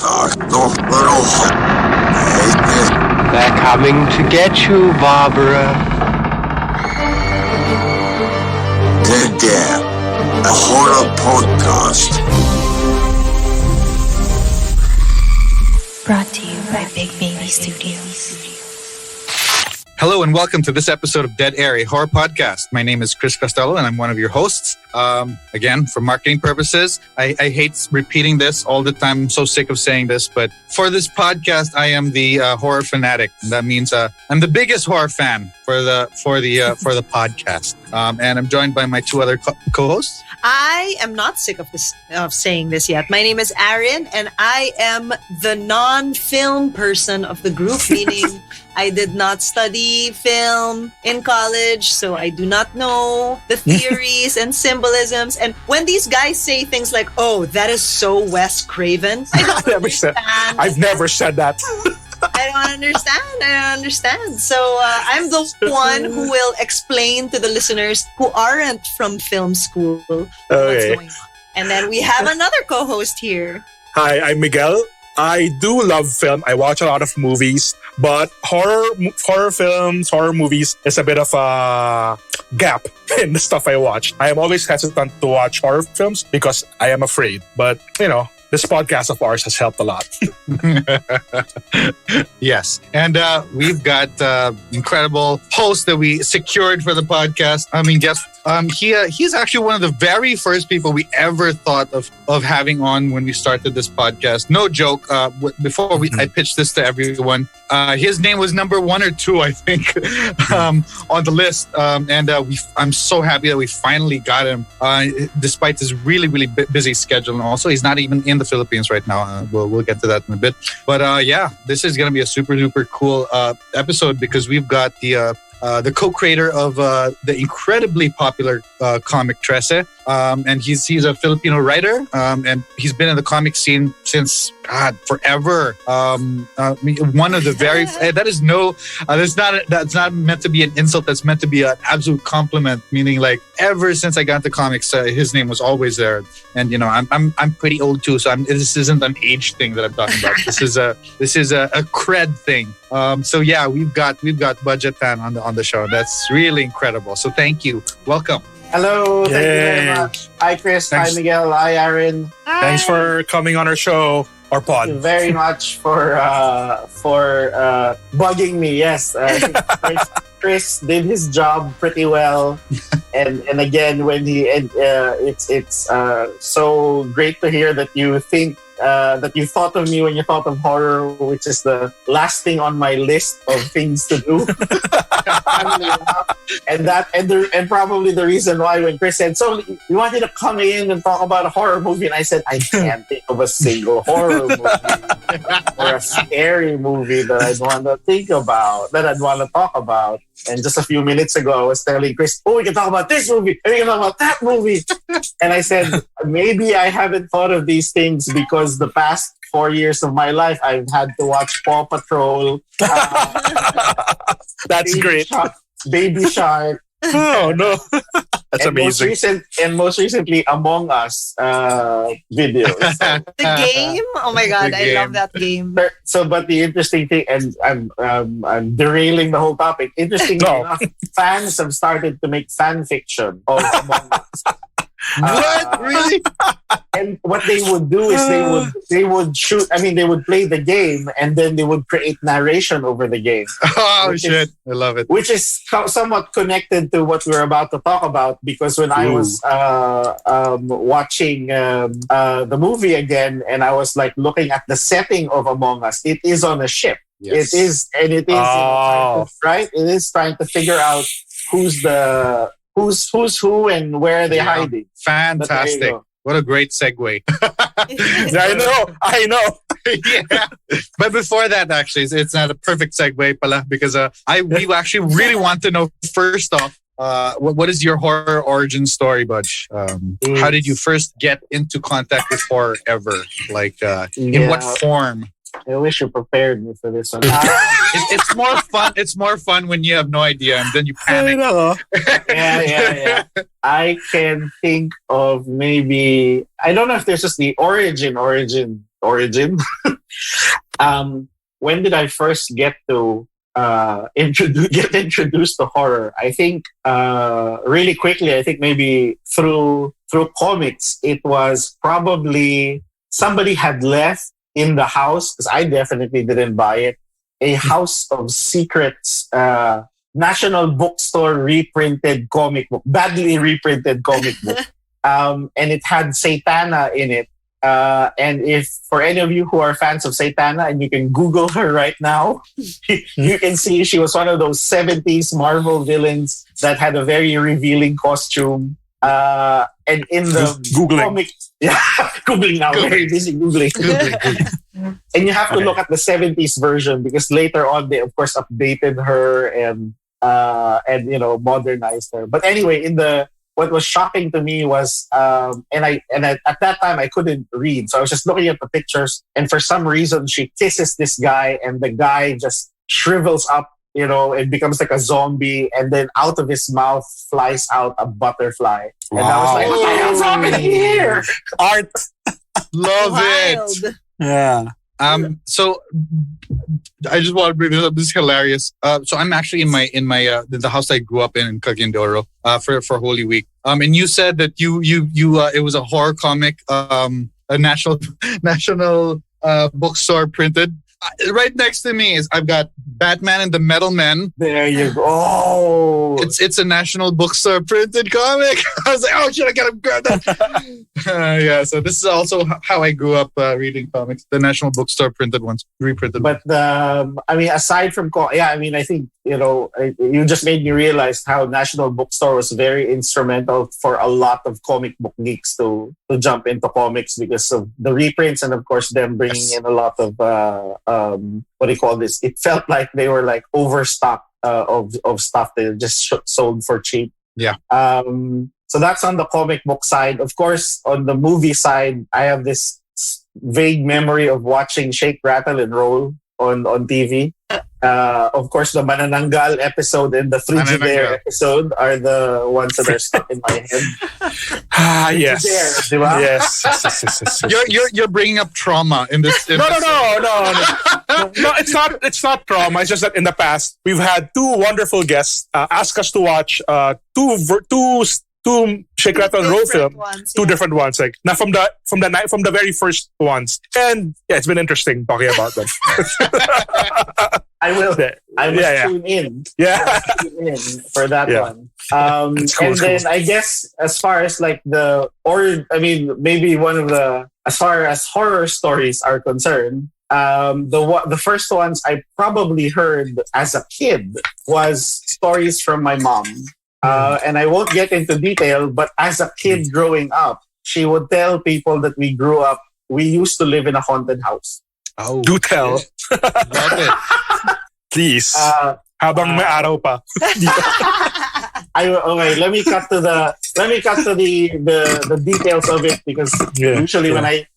They're coming to get you, Barbara. Dead, a horror podcast. Brought to you by Big Baby Studios. Hello and welcome to this episode of Dead Air, a horror podcast. My name is Chris Costello and I'm one of your hosts. Again, for marketing purposes, I hate repeating this all the time. I'm so sick of saying this, but for this podcast, I am the horror fanatic. And that means I'm the biggest horror fan for the podcast. And I'm joined by my two other co-hosts. I am not sick of saying this yet. My name is Aaron, and I am the non-film person of the group, meaning I did not study film in college, so I do not know the theories and symbolisms. And when these guys say things like, "Oh, that is so Wes Craven," I don't understand. I've never said that. I don't understand. So I'm the one who will explain to the listeners who aren't from film school what's going on. And then we have another co-host here. Hi, I'm Miguel. I do love film. I watch a lot of movies, but horror films, horror movies is a bit of a gap in the stuff I watch. I am always hesitant to watch horror films because I am afraid. But, you know, this podcast of ours has helped a lot. Yes. And we've got incredible host that we secured for the podcast. I mean, he's actually one of the very first people we ever thought of having on when we started this podcast. No joke. Before I pitched this to everyone, his name was number 1 or 2, I think, on the list. I'm so happy that we finally got him, despite his really, really busy schedule. And also, he's not even in the Philippines right now. We'll get to that in a bit. But this is going to be a super, super cool episode because we've got the co-creator of the incredibly popular comic Trese. And he's a Filipino writer, and he's been in the comic scene since forever. One of the very that's not meant to be an insult. That's meant to be an absolute compliment. Meaning, like, ever since I got into comics, his name was always there. And you know, I'm pretty old too, so this isn't an age thing that I'm talking about. This is a cred thing. So yeah, we've got Budjette Tan on the show. That's really incredible. So thank you. Welcome. Hello, thank you very much. Hi, Chris. Thanks. Hi, Miguel. Hi, Aaron. Hi. Thanks for coming on our show, our pod. Thank you very much for bugging me. Yes, Chris did his job pretty well, and again when it's so great to hear that you think. That you thought of me when you thought of horror, which is the last thing on my list of things to do. and probably the reason why when Chris said, "So you wanted to come in and talk about a horror movie," and I said, "I can't think of a single horror movie or a scary movie that I'd want to think about, that I'd want to talk about." And just a few minutes ago, I was telling Chris, "Oh, we can talk about this movie, and we can talk about that movie." And I said, maybe I haven't thought of these things because the past 4 years of my life, I've had to watch Paw Patrol. That's great. Baby Shark. Oh, no. That's amazing. Most recently, Among Us videos. The game? Oh my God, I love that game. But the interesting thing, and I'm derailing the whole topic. Interestingly enough, fans have started to make fan fiction of Among Us. What? Really? And what they would do is they would shoot. I mean, they would play the game and then they would create narration over the game. Oh shit! I love it. Which is somewhat connected to what we're about to talk about, because when I was watching the movie again, and I was like looking at the setting of Among Us, it is on a ship. Yes. It is right. It is trying to figure out who's who and where are they hiding. Fantastic. What a great segue. I know. Yeah. But before that, actually, it's not a perfect segue pala, because we actually really want to know, first off, what is your horror origin story, Budge? How did you first get into contact with horror ever? Like, in what form? I wish you prepared me for this one. It's more fun. It's more fun when you have no idea and then you panic. Yeah. I can think of maybe, I don't know if there's just the origin origin. When did I first get to get introduced to horror? I think really quickly. I think maybe through comics. It was probably somebody had left in the house, because I definitely didn't buy it. A House of Secrets National Bookstore reprinted comic book, badly reprinted comic book, and it had Satana in it. And if for any of you who are fans of Satana, and you can Google her right now, you can see she was one of those 70s Marvel villains that had a very revealing costume. And in the Googling. comic, yeah, Googling now, very busy Googling. And you have to look at the 70s version, because later on they of course updated her and modernized her. But anyway, what was shocking to me was, and at that time I couldn't read, so I was just looking at the pictures, and for some reason she kisses this guy, and the guy just shrivels up, and becomes like a zombie, and then out of his mouth flies out a butterfly. Wow. And I was like, what the hell's happening here? Art. Love it. Wild. Yeah. So I just want to bring this up. This is hilarious. So I'm actually in the house I grew up in Cagayan for Holy Week. And you said that you it was a horror comic, a national bookstore printed. Right next to me I've got Batman and the Metal Men. There you go. Oh. It's a national bookstore printed comic. I was like, oh shit, I gotta grab that. Yeah, so this is also how I grew up reading comics. The national bookstore printed ones, reprinted. But aside from I think you just made me realize how National Bookstore was very instrumental for a lot of comic book geeks to jump into comics, because of the reprints, and of course them bringing in a lot of what do you call this? It felt like they were like overstocked of stuff that just sold for cheap. Yeah. So that's on the comic book side. Of course, on the movie side, I have this vague memory of watching Shake, Rattle, and Roll on TV. Of course, the Manananggal episode and the Frigidaire episode are the ones that are stuck in my head. Yes. Diba? Yes. You're bringing up trauma in this. No, it's not trauma. It's just that in the past we've had two wonderful guests ask us to watch two Shake, Rattle, and Roll film, two different ones, like now from the very first ones, and yeah, it's been interesting talking about them. I will tune in. Yeah, tune in for that one. Cool, and then I guess as far as like maybe one of the, as far as horror stories are concerned, the first ones I probably heard as a kid was stories from my mom. And I won't get into detail, but as a kid growing up, she would tell people that we used to live in a haunted house. Oh, do tell. Love it. Please. Habang may araw pa. Okay, let me cut to the details of it, because usually when I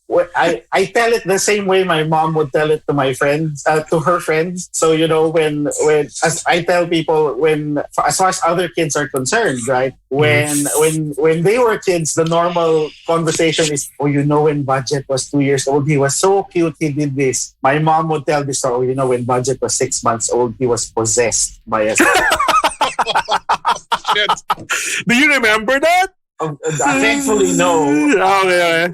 tell it the same way my mom would tell it to my friends, to her friends. So when as I tell people, as far as other kids are concerned, right? When they were kids, the normal conversation is, when Budjette was 2 years old, he was so cute, he did this. My mom would tell this story. When Budjette was 6 months old, he was possessed by a Shit. Do you remember that? Thankfully, no. Okay.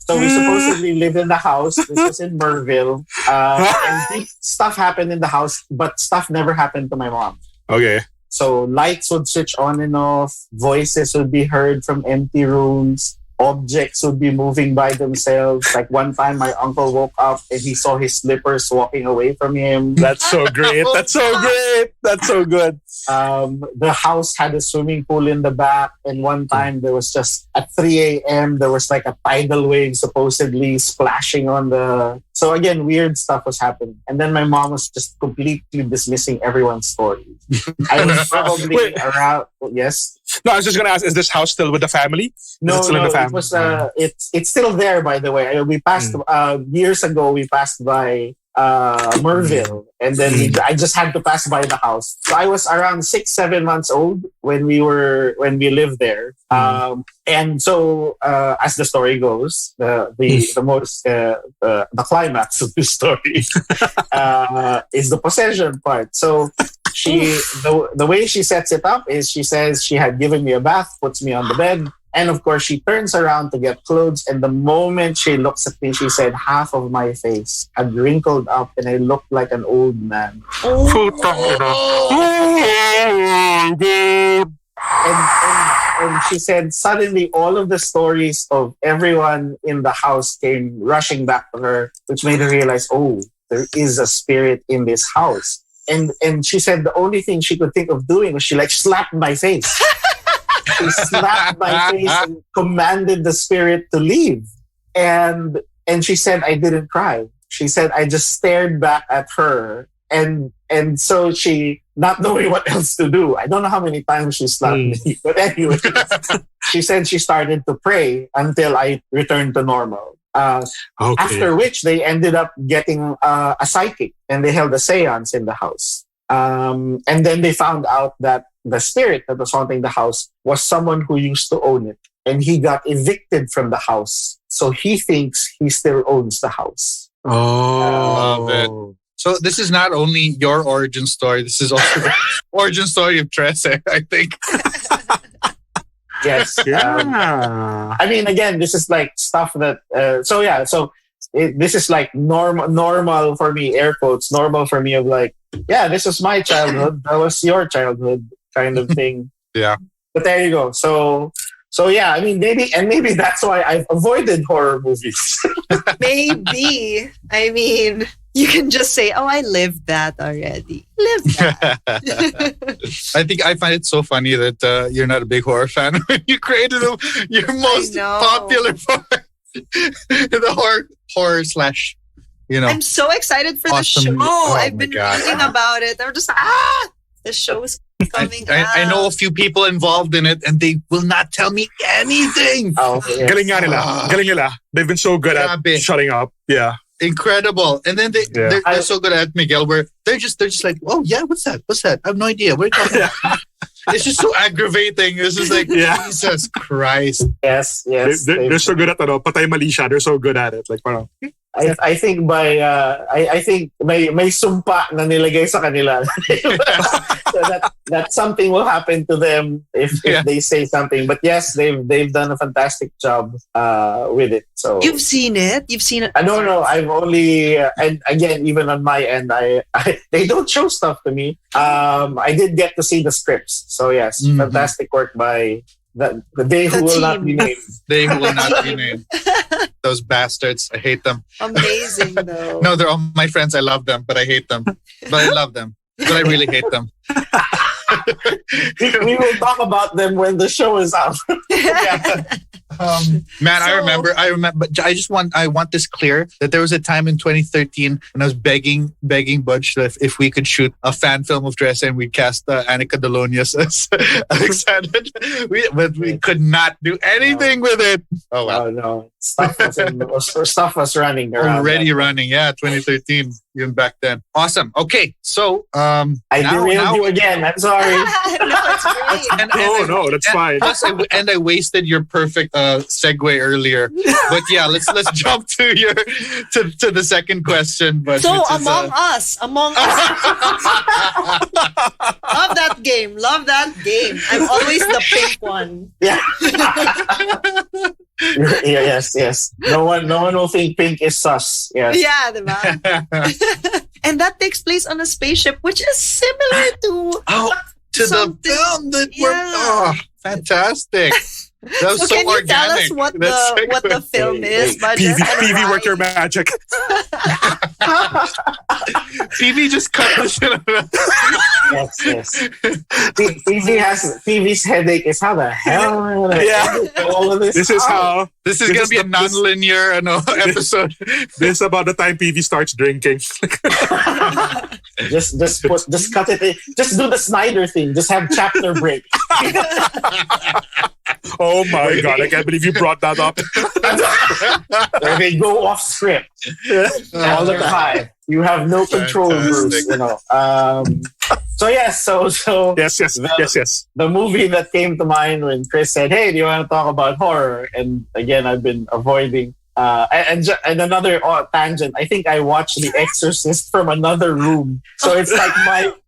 So we supposedly lived in the house. This was in Merville. And stuff happened in the house, but stuff never happened to my mom. Okay. So lights would switch on and off. Voices would be heard from empty rooms. Objects would be moving by themselves. Like one time my uncle woke up and he saw his slippers walking away from him. That's so great. That's so great. That's so good. The house had a swimming pool in the back, and one time there was just at 3 a.m. there was like a tidal wave supposedly splashing on the. So again, weird stuff was happening, and then my mom was just completely dismissing everyone's story. I was probably around. Yes. No, I was just gonna ask: is this house still with the family? No, still in the family? It was. It's still there, by the way. We passed years ago. We passed by Merville, and then I just had to pass by the house. So I was around 6-7 months old when we lived there. And so as the story goes, the climax of the story is the possession part. So the way she sets it up is she says she had given me a bath, puts me on the bed. And of course, she turns around to get clothes. And the moment she looks at me, she said, half of my face had wrinkled up and I looked like an old man. And she said, suddenly all of the stories of everyone in the house came rushing back to her, which made her realize, oh, there is a spirit in this house. And she said the only thing she could think of doing was she slapped my face. She slapped my face and commanded the spirit to leave. And she said, I didn't cry. She said, I just stared back at her. And so she, not knowing what else to do, I don't know how many times she slapped me. But anyway, she said she started to pray until I returned to normal. After which they ended up getting a psychic and they held a seance in the house. And then they found out that the spirit that was haunting the house was someone who used to own it. And he got evicted from the house. So he thinks he still owns the house. Love it. So this is not only your origin story, this is also the origin story of Trese, I think. Yes. Yeah. I mean, again, this is like stuff that... this is like normal for me, air quotes, normal for me of like, yeah, this was my childhood. That was your childhood kind of thing. Yeah. But there you go. So yeah, I mean, maybe that's why I've avoided horror movies. Maybe. I mean, you can just say, oh, I lived that already. Lived that. I think I find it so funny that you're not a big horror fan. You created your most popular part. The horror slash, I'm so excited for awesome. the show. Oh I've been reading about it. I'm just the show's coming out. I know a few people involved in it and they will not tell me anything. Oh, yes. Galing nila. They've been so good at shutting up. Yeah. Incredible. And then they're so good at Miguel where they're just like, oh yeah, what's that? I have no idea. What are you talking about? It's just so aggravating. It's just like, Jesus Christ. Yes. They're so good at patay mali siya. They're so good at it. Like, parang, I think I think may sumpa na nilagay sa kanila. So that something will happen to them if they say something. But yes, they've done a fantastic job with it. So you've seen it. No, I've only and again, even on my end, I they don't show stuff to me. I did get to see the scripts. So yes, fantastic work by the who will not be named. They who will not be named. Those bastards. I hate them. Amazing though. No, they're all my friends. I love them, but I hate them. But I love them. But I really hate them. We will talk about them when the show is out. Man, I remember. But I want this clear that there was a time in 2013 when I was begging Budge that if we could shoot a fan film of Trese and we'd cast Annika Delonius as Alexander, but we could not do anything with it. Oh wow! No. Stuff was running around. Already running, 2013. Even back then. Awesome. Okay, so I derailed you again. I'm sorry. No, it's great. No, that's fine. Plus, I wasted your perfect segue earlier. But yeah, let's jump to to the second question. But so Among Us. Love that game. I'm always the pink one. Yeah. Yes. No one will think pink is sus. Yes. Yeah, diba? And that takes place on a spaceship, which is similar to the film that we're fantastic. That was so can you organic. tell us what the film is? PV, work your magic. PV just cut the shit out of Yes. PV's headache is how the hell all of this. This is how. This is going to be a non-linear episode. This is about the time PV starts drinking. Just cut it. Just do the Snyder thing. Just have chapter break. Oh my God, I can't believe you brought that up. Where they go off script all the time. You have no control, Bruce. You know. So yes, so Yes. the movie that came to mind when Chris said, "Hey, do you want to talk about horror?" And again, I've been avoiding. And another tangent. I think I watched The Exorcist from another room. So it's like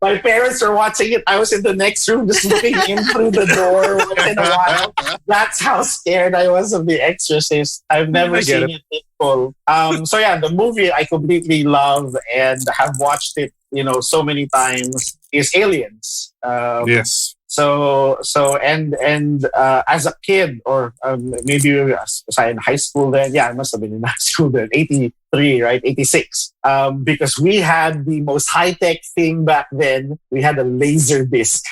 my parents are watching it. I was in the next room, just looking in through the door once in a while. That's how scared I was of The Exorcist. I've never seen it in full. So yeah, the movie I completely love and have watched it, so many times is Aliens. Yes. So as a kid, or maybe was I in high school then? Yeah, I must have been in high school then. 83, right? 86. Because we had the most high tech thing back then. We had a laser disc.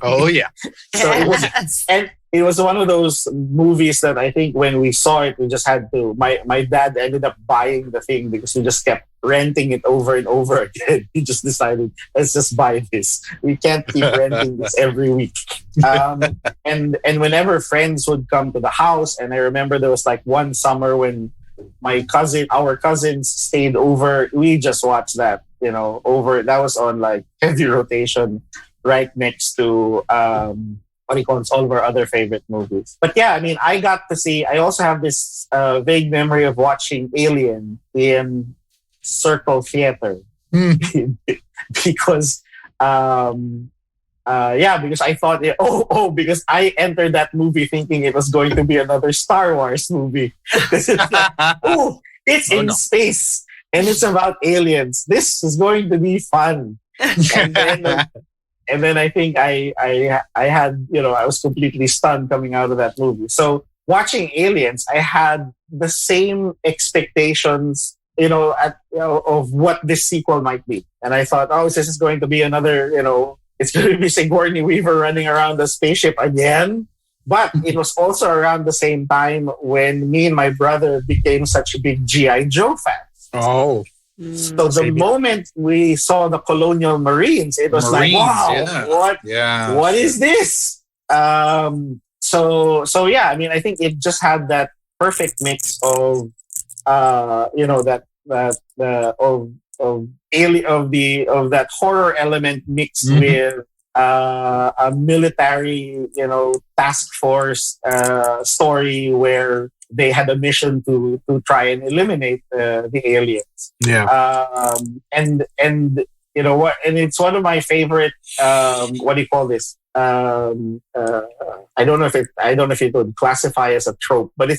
Oh yeah. So it was one of those movies that I think when we saw it, we just had to. My dad ended up buying the thing because we just kept renting it over and over again. He just decided, let's just buy this. We can't keep renting this every week. And whenever friends would come to the house, and I remember there was like one summer when our cousins stayed over, we just watched that, that was on like heavy rotation right next to all of our other favorite movies. But yeah, I mean, I also have this vague memory of watching Alien in Circle Theater because because I thought because I entered that movie thinking it was going to be another Star Wars movie. It's like, it's in space and it's about aliens. This is going to be fun. And then I think I had, I was completely stunned coming out of that movie. So watching Aliens, I had the same expectations, of what this sequel might be. And I thought, this is going to be another, it's going to be Sigourney Weaver running around the spaceship again. But it was also around the same time when me and my brother became such big G.I. Joe fans. Oh. So the moment we saw the Colonial Marines, it was like, wow, what is this? So yeah, I mean, I think it just had that perfect mix of, that horror element mixed with a military, task force story where they had a mission to try and eliminate the aliens. Yeah. And you know what? And it's one of my favorite. What do you call this? I don't know if it would classify as a trope, but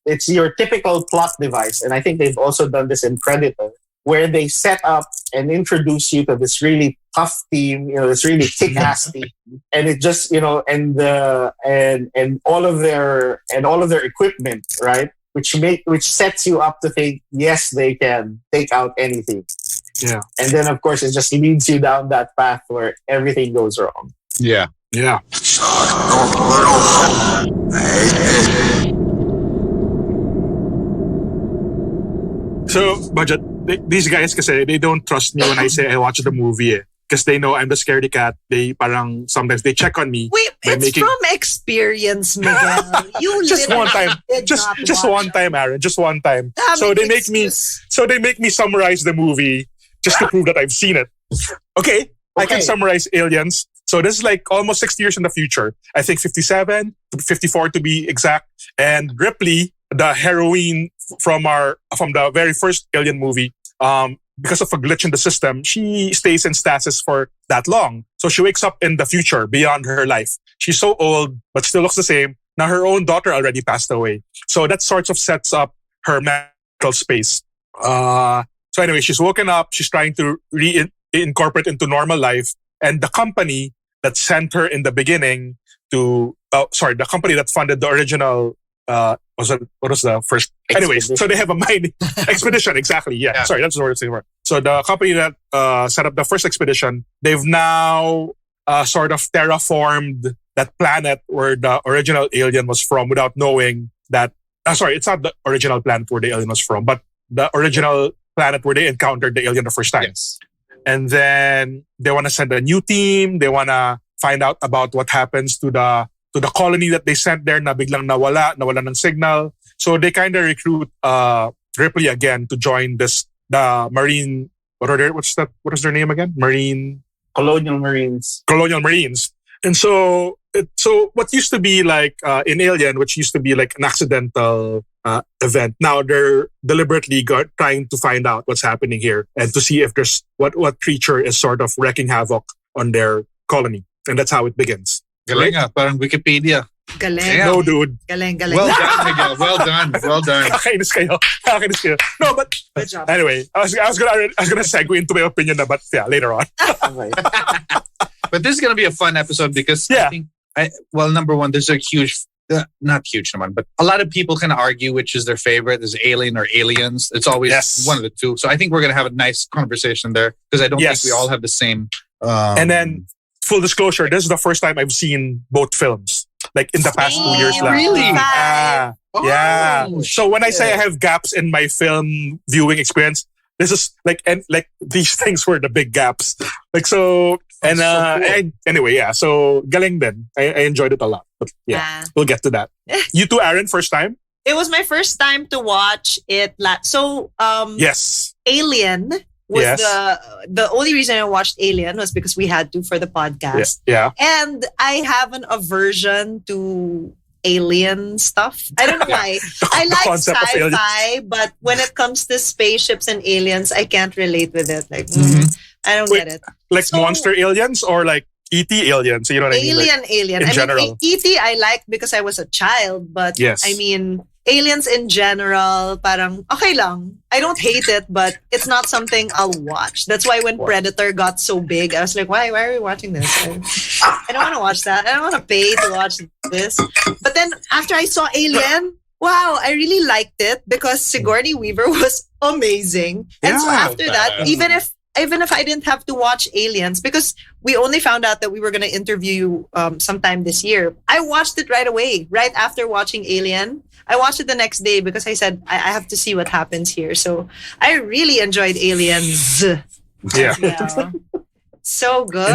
it's your typical plot device. And I think they've also done this in Predator, where they set up and introduce you to this really tough team, this really kick-ass team, and it just, and all of their equipment, right? Which sets you up to think, yes, they can take out anything. Yeah. And then of course it just leads you down that path where everything goes wrong. Yeah. Yeah. So, Budget, these guys kasi, they don't trust me when I say I watch the movie because they know I'm the scaredy cat. They sometimes they check on me. Wait, it's from experience, Miguel. You just one time. Just one time, Aaron. Just one time. So they make me summarize the movie just to prove that I've seen it. Okay. I can summarize Aliens. So this is like almost 60 years in the future. I think 57, 54 to be exact. And Ripley, the heroine from the very first Alien movie, because of a glitch in the system, she stays in stasis for that long. So she wakes up in the future beyond her life. She's so old, but still looks the same. Now her own daughter already passed away. So that sort of sets up her mental space. So anyway, she's woken up. She's trying to reincorporate into normal life. And the company that sent her in the beginning the company that funded the original, what was the first? Anyways, so they have a mining expedition. Exactly. Yeah. Sorry, that's the word I'm saying. So the company that set up the first expedition, they've now sort of terraformed that planet where the original alien was from without knowing that. Sorry, it's not the original planet where the alien was from, but the original planet where they encountered the alien the first time. Yes. And then they want to send a new team. They want to find out about what happens to the to the colony that they sent there na biglang nawala ng signal. So they kind of recruit Ripley again to join the Marine. What is their name again? Colonial Marines. And so what used to be like in Alien, which used to be like an accidental event, now they're deliberately trying to find out what's happening here and to see if there's what creature is sort of wreaking havoc on their colony. And that's how it begins. Galing ah, parang Wikipedia. Galing. No, dude. Galing. Well done, Miguel. Well done. Kakainis kayo. No, but Good job. anyway, I was gonna segue into my opinion na, but yeah, later on. Okay. But this is going to be a fun episode because Yeah. I think, number one, there's a huge, not huge one, but a lot of people can argue which is their favorite, is Alien or Aliens. It's always one of the two. So I think we're going to have a nice conversation there because I don't think we all have the same. And then, full disclosure, this is the first time I've seen both films. Like in the past 2 years lang. Really? Yeah. Oh, Yeah. So when I say shit. I have gaps in my film viewing experience, this is like these things were the big gaps. Like so and cool. anyway, yeah. So galing din. I enjoyed it a lot. But yeah, we'll get to that. You too, Aaron, first time? It was my first time to watch it. Yes. Alien was Yes. the only reason I watched Alien was because we had to for the podcast. Yeah. And I have an aversion to alien stuff. I don't know why. I The like concept of aliens. sci-fi, but when it comes to spaceships and aliens, I can't relate with it. Like, I don't Wait, get it. Like So- monster aliens or like E.T. aliens? You know what I mean? Like, Alien. in I general. mean, E.T. I liked because I was a child, but Yes. I mean, aliens in general, parang okay lang. I don't hate it, but it's not something I'll watch. That's why when Predator got so big, I was like, why are we watching this? I don't want to watch that. I don't want to pay to watch this. But then after I saw Alien, wow, I really liked it because Sigourney Weaver was amazing. And so Yeah. after that, even if I didn't have to watch Aliens, because we only found out that we were going to interview you sometime this year, I watched it right away, right after watching Alien. I watched it the next day because I said, I have to see what happens here. So I really enjoyed Aliens. Yeah. Yeah. So good.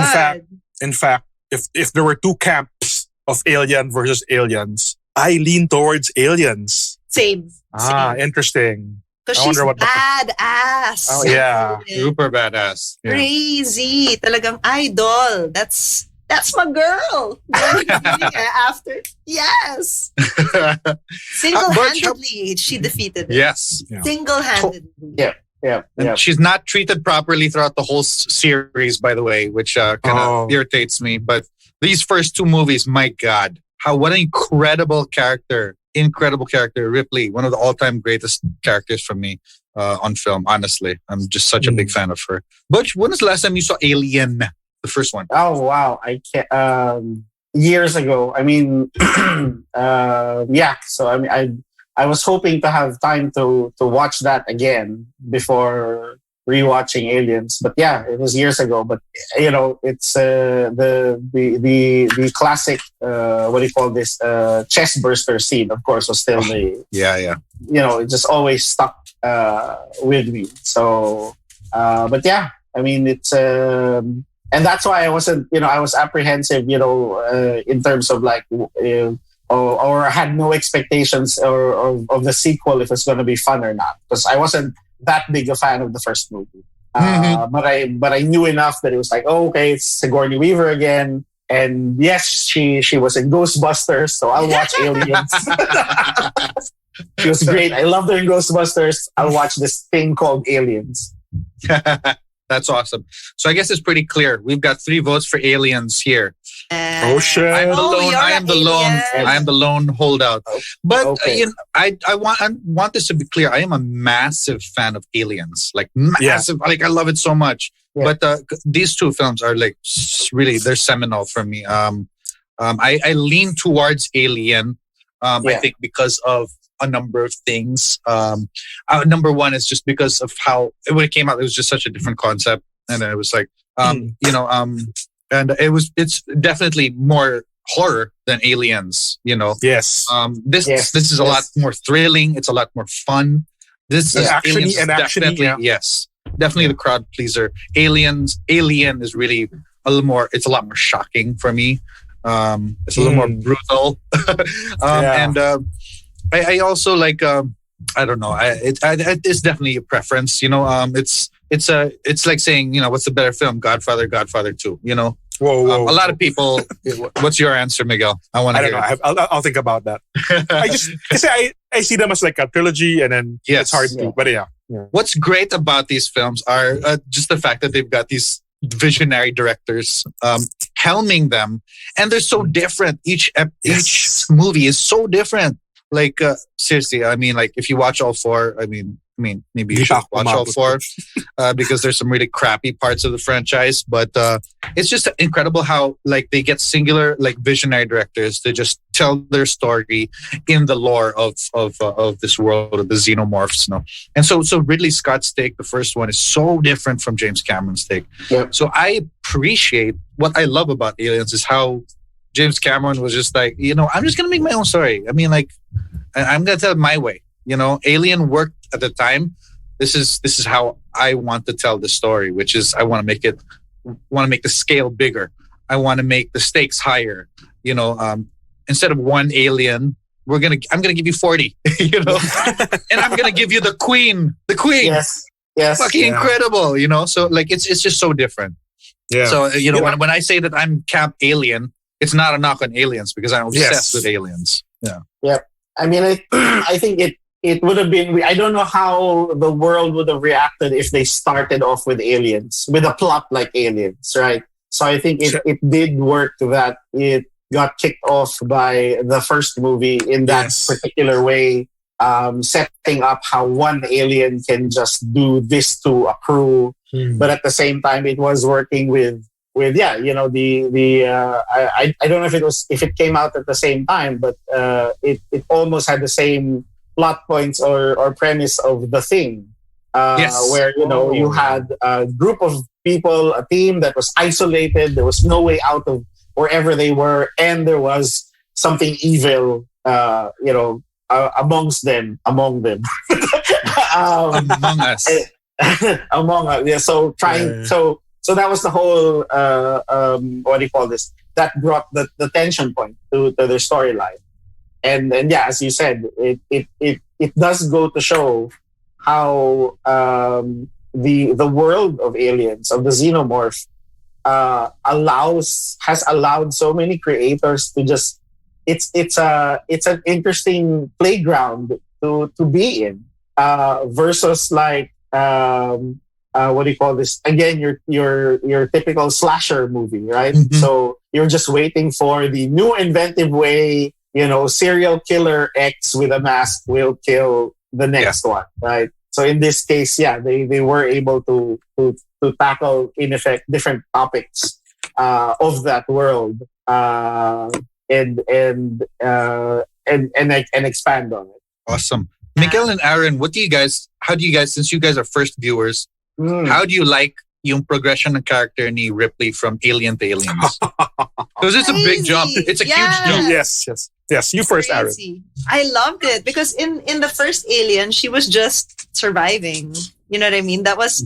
In fact, if there were two camps of Alien versus Aliens, I lean towards Aliens. Same. Interesting. Because I she's wonder what the- badass. Oh, yeah. Super badass. Yeah. Crazy. Talagang idol. That's my girl. After. Yes. Single-handedly, she defeated it. Yes. Yeah. Single-handedly. Yeah. And she's not treated properly throughout the whole series, by the way, which kind of irritates me. But these first two movies, my God, what an incredible character. Incredible character. Ripley, one of the all-time greatest characters for me on film, honestly. I'm just such a big fan of her. Butch, when was the last time you saw Alien, the first one? Oh wow! I can't. Years ago. I mean, yeah. So I mean, I was hoping to have time to watch that again before rewatching Aliens. But yeah, it was years ago. But you know, it's the classic. What do you call this? Chest burster scene. Of course, was still the. Yeah. You know, it just always stuck with me. So, but yeah, I mean, it's. And that's why I wasn't, I was apprehensive, in terms of like, or had no expectations or of the sequel if it's going to be fun or not, because I wasn't that big a fan of the first movie. But I knew enough that it was like, oh, okay, it's Sigourney Weaver again, and yes, she was in Ghostbusters, so I'll watch Aliens. She was great. I loved her in Ghostbusters. I'll watch this thing called Aliens. That's awesome. So I guess it's pretty clear. We've got 3 votes for Aliens here. Oh shit! I you're am the lone holdout. But Okay. I want this to be clear. I am a massive fan of Aliens. Like massive. Like I love it so much. Yeah. But these 2 films are like really, they're seminal for me. I lean towards Alien. I think because of a number of things. Number one is just because of how when it came out, it was just such a different concept, and it was like, and it's definitely more horror than Aliens. Yes. This is a lot more thrilling. It's a lot more fun. This is Actiony and definitely definitely the crowd pleaser. Alien is really a little more. It's a lot more shocking for me. It's a little more brutal. And I also like. I don't know. It's definitely a preference. You know, it's like saying, you know, what's the better film, Godfather, Godfather 2. You know, Whoa. a lot of people. What's your answer, Miguel? I want to hear. I don't know. I'll think about that. I see them as like a trilogy, and then it's hard to. But yeah. What's great about these films are just the fact that they've got these visionary directors helming them, and they're so different. Each movie is so different. Like seriously, I mean, like if you watch all four, I mean, maybe you should watch all four because there's some really crappy parts of the franchise. But it's just incredible how like they get singular like visionary directors to just tell their story in the lore of this world of the xenomorphs. You know? And so Ridley Scott's take, the first one, is so different from James Cameron's take. Yep. So I appreciate what I love about Aliens is how James Cameron was just like, you know, I'm just gonna make my own story. I mean, like, I'm gonna tell it my way. You know, Alien worked at the time. This is how I want to tell the story, which is I want to make the scale bigger. I want to make the stakes higher. You know, instead of one alien, I'm gonna give you 40. You know, and I'm gonna give you the queen. Yes. Fucking incredible. You know, so like it's just so different. Yeah. So you know, when I say that I'm Camp Alien, it's not a knock on aliens because I'm obsessed with aliens. Yeah. Yep. I mean, I think it would have been. I don't know how the world would have reacted if they started off with aliens, with a plot like Aliens, right? So I think it did work that it got kicked off by the first movie in that particular way, setting up how one alien can just do this to a crew, but at the same time it was working with you know I don't know if it came out at the same time, but it almost had the same plot points or premise of The Thing, where you know you had a group of people, a team that was isolated. There was no way out of wherever they were, and there was something evil, you know, among them, among us, among us. Yeah. So So that was the whole, what do you call this? That brought the tension point to their storyline. And yeah, as you said, it does go to show how the world of aliens, of the xenomorph, has allowed so many creators to just, it's an interesting playground to be in, versus like, what do you call this? Again, your typical slasher movie, right? Mm-hmm. So you're just waiting for the new inventive way, you know, serial killer X with a mask will kill the next one, right? So in this case, they were able to tackle in effect different topics of that world and expand on it. Awesome. Miguel and Aaron, how do you guys, since you guys are first viewers, how do you like yung progression ng character ni Ripley from Alien to Aliens? Because it's a big jump. It's a huge jump. Yes. You first, Aaron. I loved it because in the first Alien, she was just surviving. You know what I mean? That was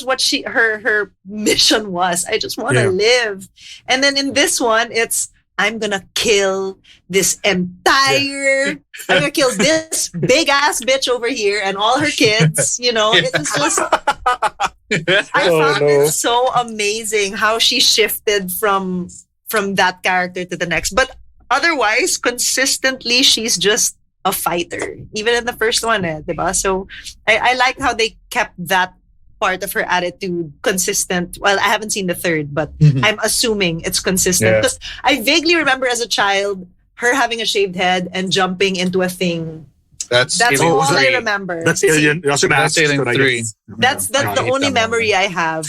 what her mission was. I just want to live. And then in this one, it's I'm gonna kill this entire. I'm gonna kill this big ass bitch over here and all her kids. You know, it was just. I found it so amazing how she shifted from that character to the next, but otherwise, consistently, she's just a fighter. Even in the first one, diba? So I like how they kept that part of her attitude consistent. Well, I haven't seen the third, but I'm assuming it's consistent. Because I vaguely remember as a child her having a shaved head and jumping into a thing. That's all I remember. That's Alien. That's Alien 3. That's the only memory I have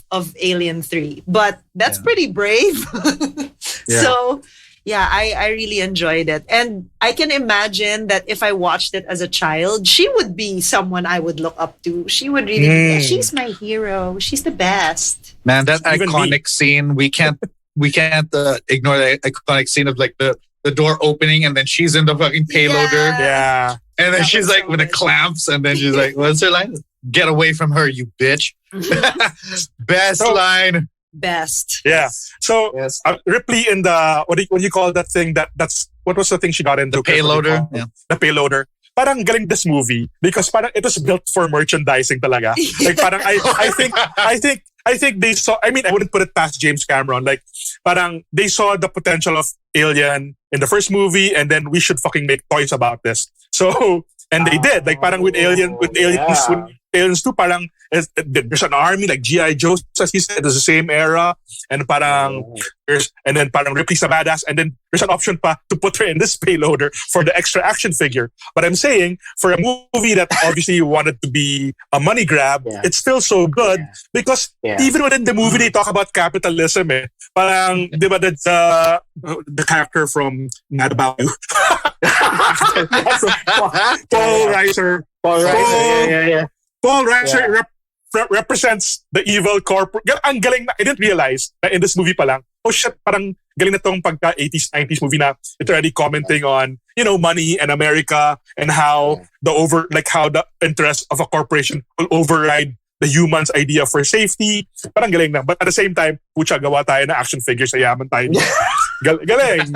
of Alien 3. But that's pretty brave. So yeah, I really enjoyed it. And I can imagine that if I watched it as a child, she would be someone I would look up to. She would really be, she's my hero. She's the best. Man, that iconic scene, we can't ignore the iconic scene of like the door opening and then she's in the fucking payloader. Yeah. And then she's like with the clamps and then she's like, what's her line? Get away from her, you bitch. Best line. Best. Yeah. So Yes. Ripley in the what do you call that thing? That's what was the thing she got into? The payloader. Yeah. The payloader. Parang galing this movie because parang it was built for merchandising talaga. Like parang I think they saw. I mean, I wouldn't put it past James Cameron. Like parang they saw the potential of Alien in the first movie, and then we should fucking make toys about this. So and they did. Like parang with Aliens, Yeah. with Aliens 2, parang there's an army like G.I. Joe, as he said, it's the same era, and parang and then parang Ripley's a badass, and then there's an option pa to put her in this payloader for the extra action figure. But I'm saying for a movie that obviously wanted to be a money grab, it's still so good because even within the movie they talk about capitalism. Parang di ba the character from Mad About You, Paul Reiser. Yeah. Paul Reiser represents the evil corporate. Ang galing na, I didn't realize na in this movie pa lang, oh shit, parang galing na tong pagka 80s, 90s movie na it's already commenting on, money and America and how how the interest of a corporation will override the human's idea for safety. Parang galing na. But at the same time, pucha, gawa tayo na action figures sa yaman tayo. Galing.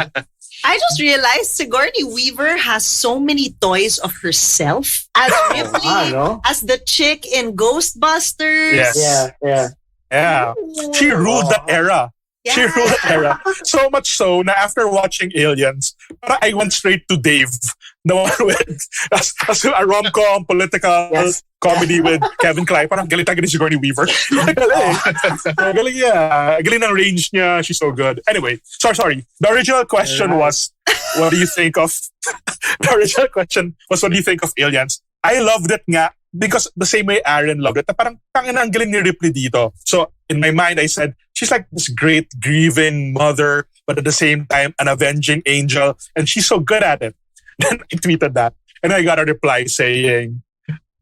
I just realized Sigourney Weaver has so many toys of herself as Ripley, as the chick in Ghostbusters. Yes. Yeah. She ruled that era. Yeah. She ruled that era. So much so na after watching Aliens, I went straight to Dave. The one with as a rom-com political comedy with Kevin Kline. Parang galing talaga ni Sigourney Weaver. Galing ng range niya. She's so good. Anyway, sorry. The original question was, what do you think of... The original question was, what do you think of Aliens? I loved it nga because the same way Aaron loved it. Parang tangina ang galing ni Ripley dito. So in my mind, I said, she's like this great grieving mother, but at the same time, an avenging angel. And she's so good at it. Then I tweeted that. And I got a reply saying,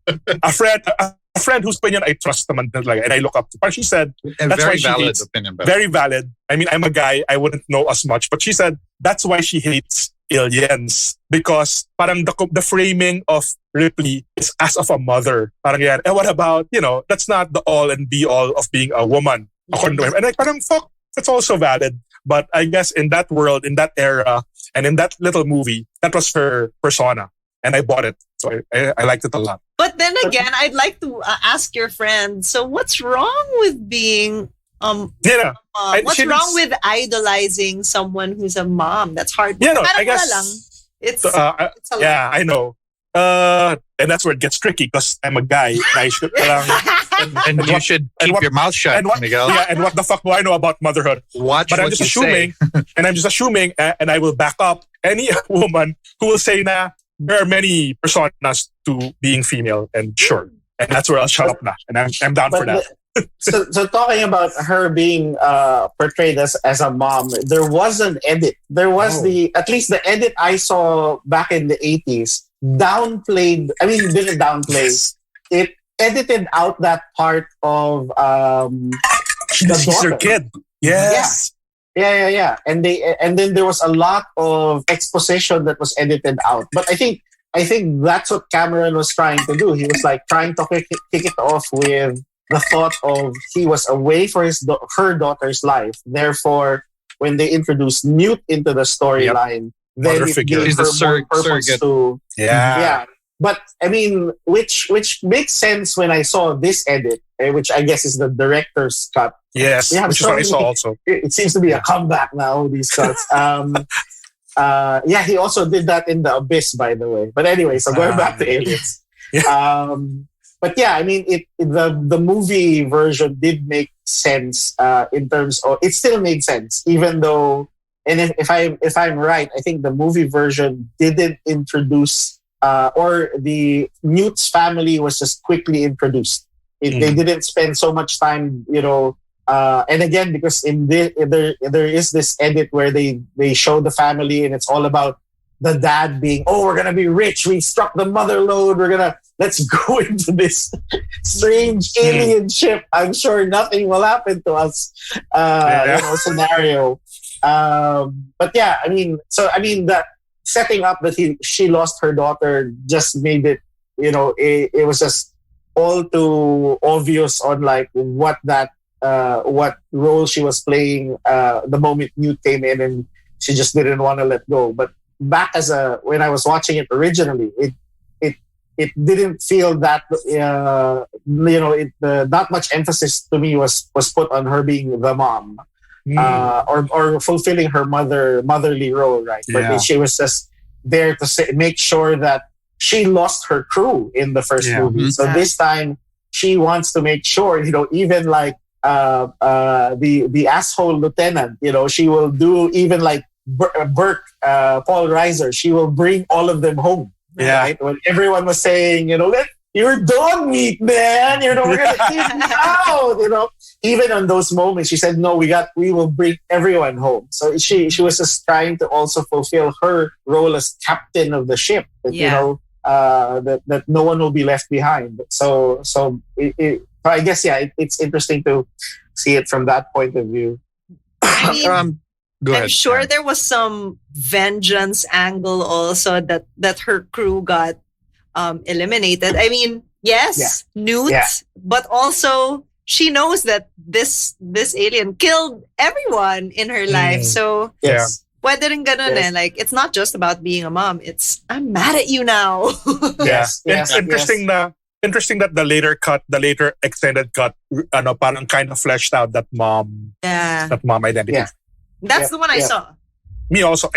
a friend whose opinion I trust naman talaga and I look up to. But she said, that's why she hates. Opinion, very valid. I mean, I'm a guy. I wouldn't know as much. But she said, that's why she hates Aliens. Because parang the framing of Ripley is as of a mother. Parang yan. And what about, that's not the all and be all of being a woman. According to him. And like, parang fuck, that's also valid. But I guess in that world, in that era, and in that little movie, that was her persona. And I bought it. So I liked it a lot. But then again, I'd like to ask your friend, so what's wrong with being... what's wrong with idolizing someone who's a mom? That's hard. I guess... It's a lot. Yeah, I know. And that's where it gets tricky because I'm a guy. And I should, and you should keep your mouth shut, Miguel. Yeah, and what the fuck do I know about motherhood? But I'm just assuming, and I'm just assuming, and I will back up any woman who will say, nah, there are many personas to being female, and sure. And that's where I'll shut up now. And I'm down for that. So talking about her being portrayed as a mom, there was an edit. There was at least the edit I saw back in the 80s downplayed. I mean, didn't downplay. It edited out that part of she's her kid. Yes. Yeah. And then there was a lot of exposition that was edited out. But I think that's what Cameron was trying to do. He was like trying to kick it off with the thought of he was away for her daughter's life. Therefore, when they introduced Newt into the storyline, then it gave her more purpose to... Yeah. But, I mean, which makes sense when I saw this edit, which I guess is the director's cut. Yes, which is what I saw also. It seems to be a comeback now, these cuts. He also did that in The Abyss, by the way. But anyway, so going back to Aliens. But yeah, I mean, the movie version did make sense in terms of... It still made sense, even though... And if I'm right, I think the movie version didn't introduce... or the Newt's family was just quickly introduced. They didn't spend so much time, and again, because there is this edit where they show the family and it's all about the dad being, we're going to be rich. We struck the mother lode. Let's go into this strange alien ship. I'm sure nothing will happen to us, scenario. But yeah, that setting up that she lost her daughter just made it, it was just all too obvious on like what that what role she was playing the moment Newt came in, and she just didn't want to let go. But back when I was watching it originally, it didn't feel that not much emphasis to me was put on her being the mom or fulfilling her motherly role, right? Yeah. But she was just there to make sure that she lost her crew in the first movie. So this time she wants to make sure, even like the asshole lieutenant, she will do, even like Burke, Paul Reiser, she will bring all of them home. Yeah. Right? When everyone was saying, you're dog meat, man. We're gonna keep you out. Even on those moments, she said, "No, we will bring everyone home." So she was just trying to also fulfill her role as captain of the ship. That, that no one will be left behind. So I guess it's interesting to see it from that point of view. I mean, Go ahead. I'm sure there was some vengeance angle also that her crew got eliminated. I mean, yes, Newt, but also she knows that this alien killed everyone in her life. So pwede rin ganun eh. Like, it's not just about being a mom. It's, I'm mad at you now. Interesting that the later extended cut, parang kind of fleshed out that mom identity. Yeah. That's the one I saw. Me also.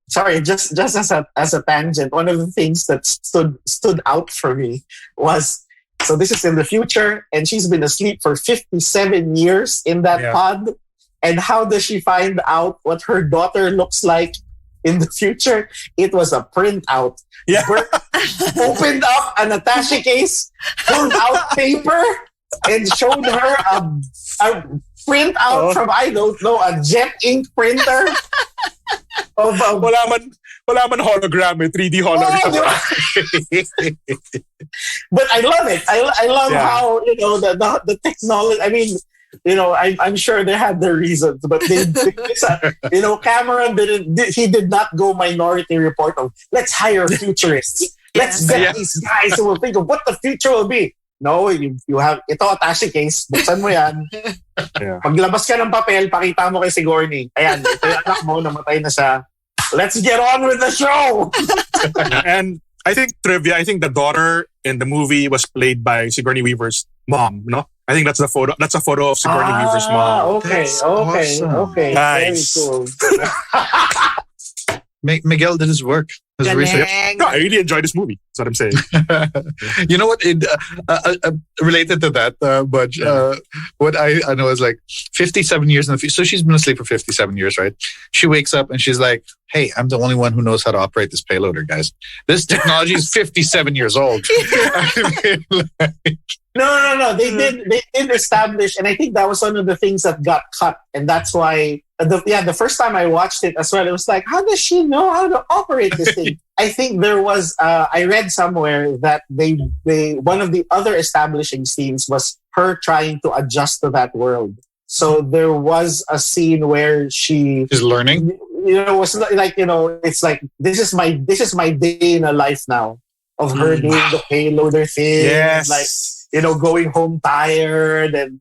Sorry, just as a tangent, one of the things that stood out for me was, so this is in the future, and she's been asleep for 57 years in that pod. And how does she find out what her daughter looks like in the future? It was a printout. Yeah. Bert opened up an attaché case, pulled out paper, and showed her a printout from, I don't know, a jet ink printer. Wala man hologram, 3D hologram. But I love it. I love how, the technology, I mean, I'm sure they had their reasons, but Cameron did not go Minority Report of, let's hire futurists. Let's get these guys who will think of what the future will be. No, you have, ito attaché case, buksan mo yan. Paglabas ka ng papel, pakita mo kay Sigourney. Ayan, ito yung anak mo, namatay na siya. Let's get on with the show! And I think the daughter in the movie was played by Sigourney Weaver's mom, no? I think that's a photo of Sigourney Weaver's mom. Okay. Nice. Very cool. Miguel did his work. His research. No, I really enjoyed this movie. That's what I'm saying. You know what? Related to that, Budge, what I know is like 57 years in the future. So she's been asleep for 57 years, right? She wakes up and she's like, hey, I'm the only one who knows how to operate this payloader, guys. This technology is 57 years old. No. They did establish, and I think that was one of the things that got cut, and that's why. The first time I watched it as well, it was like, how does she know how to operate this thing? I think there was. I read somewhere that they one of the other establishing scenes was her trying to adjust to that world. So there was a scene where she's learning. Was like it's like this is my day in a life now of her doing the payloader thing. Yes. Like, going home tired and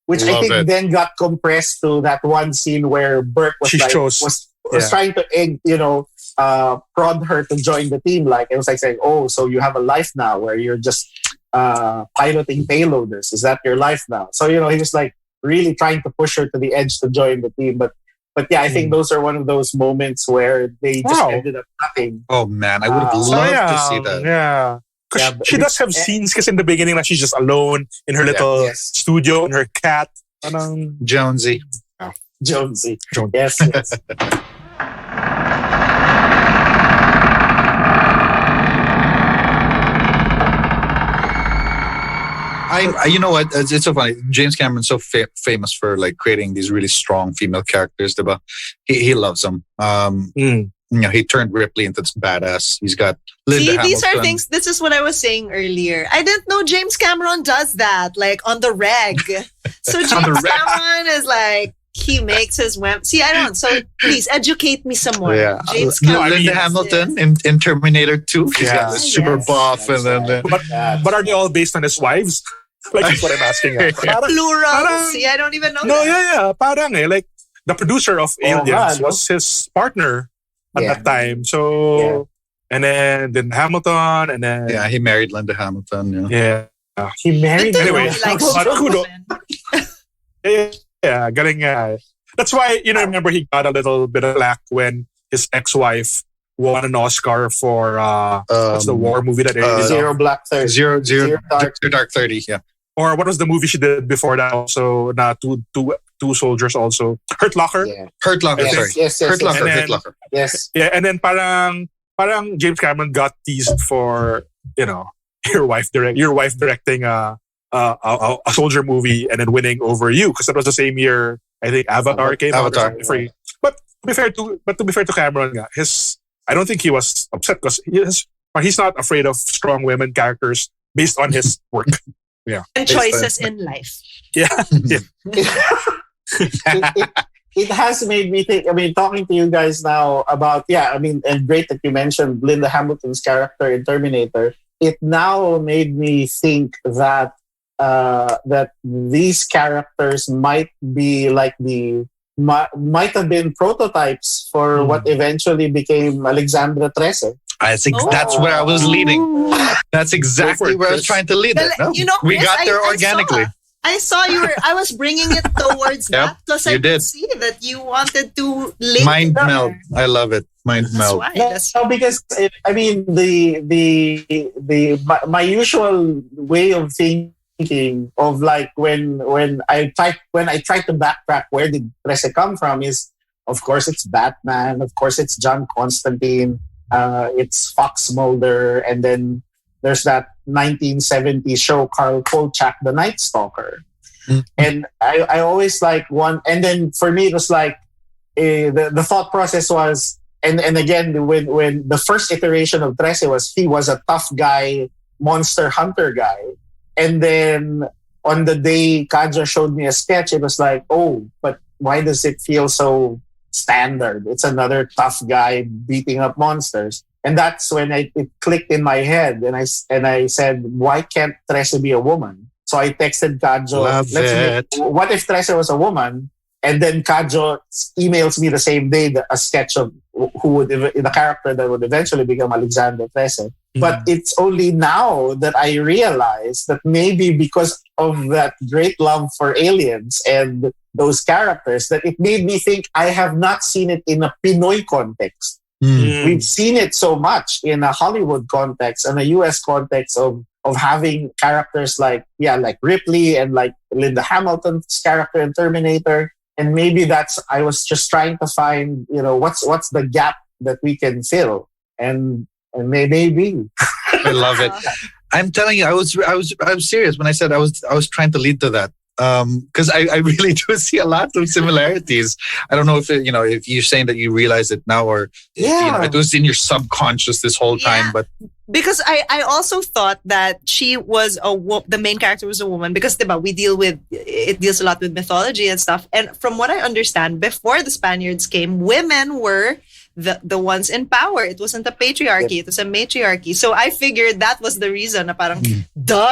which I think then got compressed to that one scene where Burke was trying to prod her to join the team. Like, it was like saying, "Oh, so you have a life now where you're just piloting payloaders. Is that your life now?" So he was like really trying to push her to the edge to join the team. But yeah, I think those are one of those moments where they just ended up cutting. Oh man, I would have loved to see that. Yeah. Because she does have scenes because in the beginning that she's just alone in her little studio and her cat. Jonesy. Jonesy. Yes. You know what? It's so funny. James Cameron's so famous for like creating these really strong female characters. Diba? He loves them. He turned Ripley into this badass. He's got Linda Hamilton. These are things. This is what I was saying earlier. I didn't know James Cameron does that, like on the reg. So James Cameron is like, he makes his See, I don't. So please educate me some more. Yeah. James Cameron. Linda Hamilton in Terminator 2. She's got this super buff, and then. But are they all based on his wives? Like that's what I'm asking. Parang, Plural. See, I don't even know no, that. yeah. Parang like the producer of Aliens was his partner at that time. So, and then Hamilton, and then Yeah, he married Linda Hamilton. yeah. He married Anyway, He likes but strong kudo. women. Yeah, galing. That's why remember he got a little bit of flack when his ex-wife won an Oscar for what's the war movie that Zero Black 30. Zero Dark. Dark 30. Yeah. or what was the movie she did before that? Also, two soldiers also. Hurt Locker. Yeah. Hurt Locker. Yes, Sorry. Yes. Hurt Locker. And then- Hurt Locker. Yes. Yeah, and then parang James Cameron got teased for your wife directing a soldier movie and then winning over you, because that was the same year I think Avatar came out. Avatar. Free. But to be fair to Cameron, I don't think he was upset because he's not afraid of strong women characters based on his work. Yeah, And choices in life. yeah. It has made me think. I mean, talking to you guys now about and great that you mentioned Linda Hamilton's character in Terminator. It now made me think that that these characters might be like might have been prototypes for what eventually became Alexandra Trese. I think that's where I was leading. That's exactly where I was trying to lead it. No? We Chris, got there I organically. I saw you were. I was bringing it towards Yep, that. Plus, I you could did. see that you wanted to link Mind it up. meld. I love it. Mind That's meld. why. No, because my usual way of thinking of like when I try to backtrack where did Trese come from is, of course, it's Batman, of course it's John Constantine, it's Fox Mulder, and then there's that 1970s show Carl Kolchak, The Night Stalker. And I always like one, and then for me it was like the thought process was, and again when the first iteration of Trese was, he was a tough guy, monster hunter guy, and then on the day Kaja showed me a sketch, it was like, oh, but why does it feel so standard? It's another tough guy beating up monsters. And that's when it clicked in my head, and I said, why can't Trese be a woman? So I texted Kajo, what if Trese was a woman? And then Kajo emails me the same day a sketch of the character that would eventually become Alexander Trese. But it's only now that I realize that maybe because of that great love for aliens and those characters, that it made me think I have not seen it in a Pinoy context. We've seen it so much in a Hollywood context and a US context of having characters like Ripley and like Linda Hamilton's character in Terminator. And maybe I was just trying to find, what's the gap that we can fill. And maybe. I love it. I'm telling you, I was serious when I said I was trying to lead to that. Because I really do see a lot of similarities. I don't know if if you're saying that you realize it now, or it was in your subconscious this whole time. But because I also thought that she was the main character was a woman, because it deals a lot with mythology and stuff. And from what I understand, before the Spaniards came, women were the ones in power. It wasn't a patriarchy, it was a matriarchy. So I figured that was the reason na parang,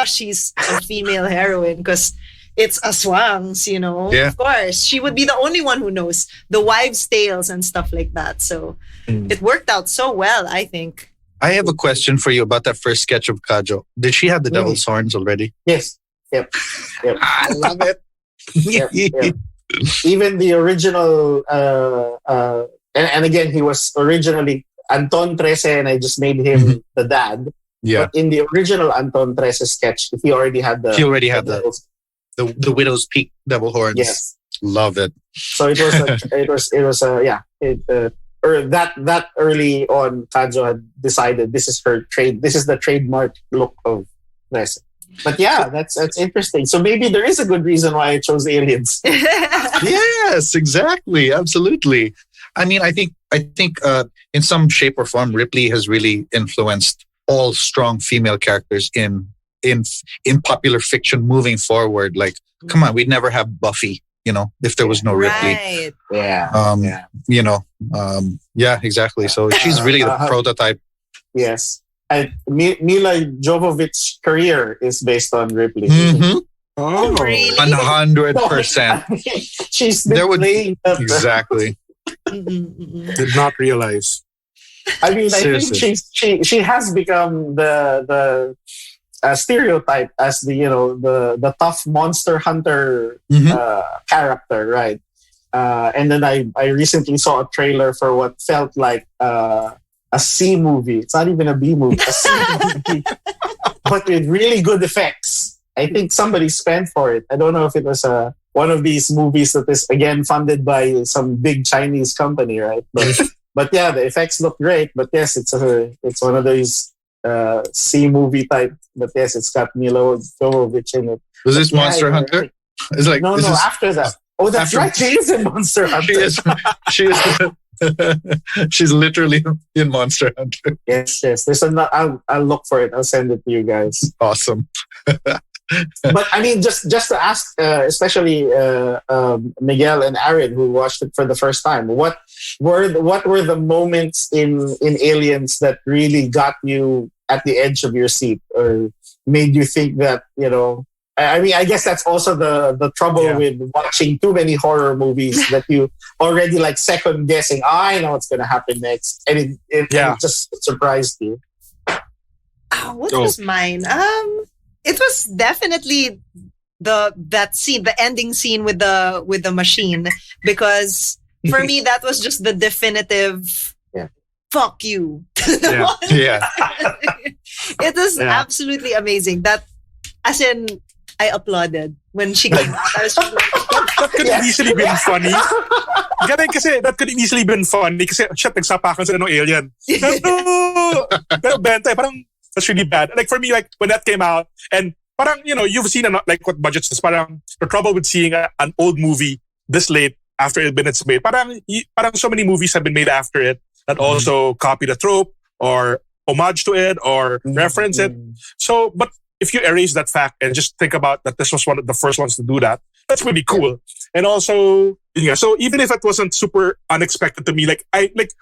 she's a female heroine, because it's aswangs, Yeah. Of course. She would be the only one who knows the wives' tales and stuff like that. So it worked out so well, I think. I have a question for you about that first sketch of Kajo. Did she have the devil's horns already? Yes. Yep. I love it. Yep. Even the original, and again, he was originally Anton Trese, and I just made him the dad. Yeah. But in the original Anton Trese sketch, he already had the the widow's peak devil horns. Yes. Love it. So it was that early on, Kajo had decided this is the trademark look of Trese. But yeah, that's interesting. So maybe there is a good reason why I chose aliens. Yes, exactly. Absolutely. I mean, I think in some shape or form, Ripley has really influenced all strong female characters in popular fiction moving forward. Like, come on, we'd never have Buffy, if there was no Ripley. Right. Yeah. Yeah, exactly. So she's really the prototype. Yes. Mila Jovovich's career is based on Ripley. Mm-hmm. Oh, really? 100%. She's been There would playing that. exactly. Did not realize. I mean, I Seriously. think she has become the stereotype as the tough monster hunter character, right? And then I recently saw a trailer for what felt like a C movie. It's not even a B movie, a C movie, but with really good effects. I think somebody spent for it. I don't know if it was one of these movies that is again funded by some big Chinese company, right? But yeah, the effects look great. But yes, it's one of those C movie type. But yes, it's got Milo Jovovich in it. Was this But yeah, Monster you're Hunter? right. It's like No, this is, after that. Oh, that's after- right. She is in Monster Hunter. she is she's literally in Monster Hunter. Yes. There's I'll look for it. I'll send it to you guys. Awesome. But I mean, just to ask, especially Miguel and Aaron, who watched it for the first time, what were the moments in Aliens that really got you at the edge of your seat, or made you think that I mean, I guess that's also the trouble with watching too many horror movies that you already like second guessing. I know what's gonna happen next, and it just surprised you. What was mine? It was definitely that scene, the ending scene with the machine, because for me that was just the definitive fuck you. Yeah. It was absolutely amazing. That, as in, I applauded when she came out. I was just like, That could have easily been funny. Ganun kasi, that could have easily been funny kasi, shit, nagsapakan sila ng alien. Pero benta, parang, that's really bad. Like, for me, like, when that came out, and parang, you've seen, like, what Budjette says, parang, the trouble with seeing an old movie this late after it's been made. Parang so many movies have been made after it that also copy the trope, or homage to it, or reference it. So, but if you erase that fact and just think about that this was one of the first ones to do that, that's really cool. And also, so even if it wasn't super unexpected to me, like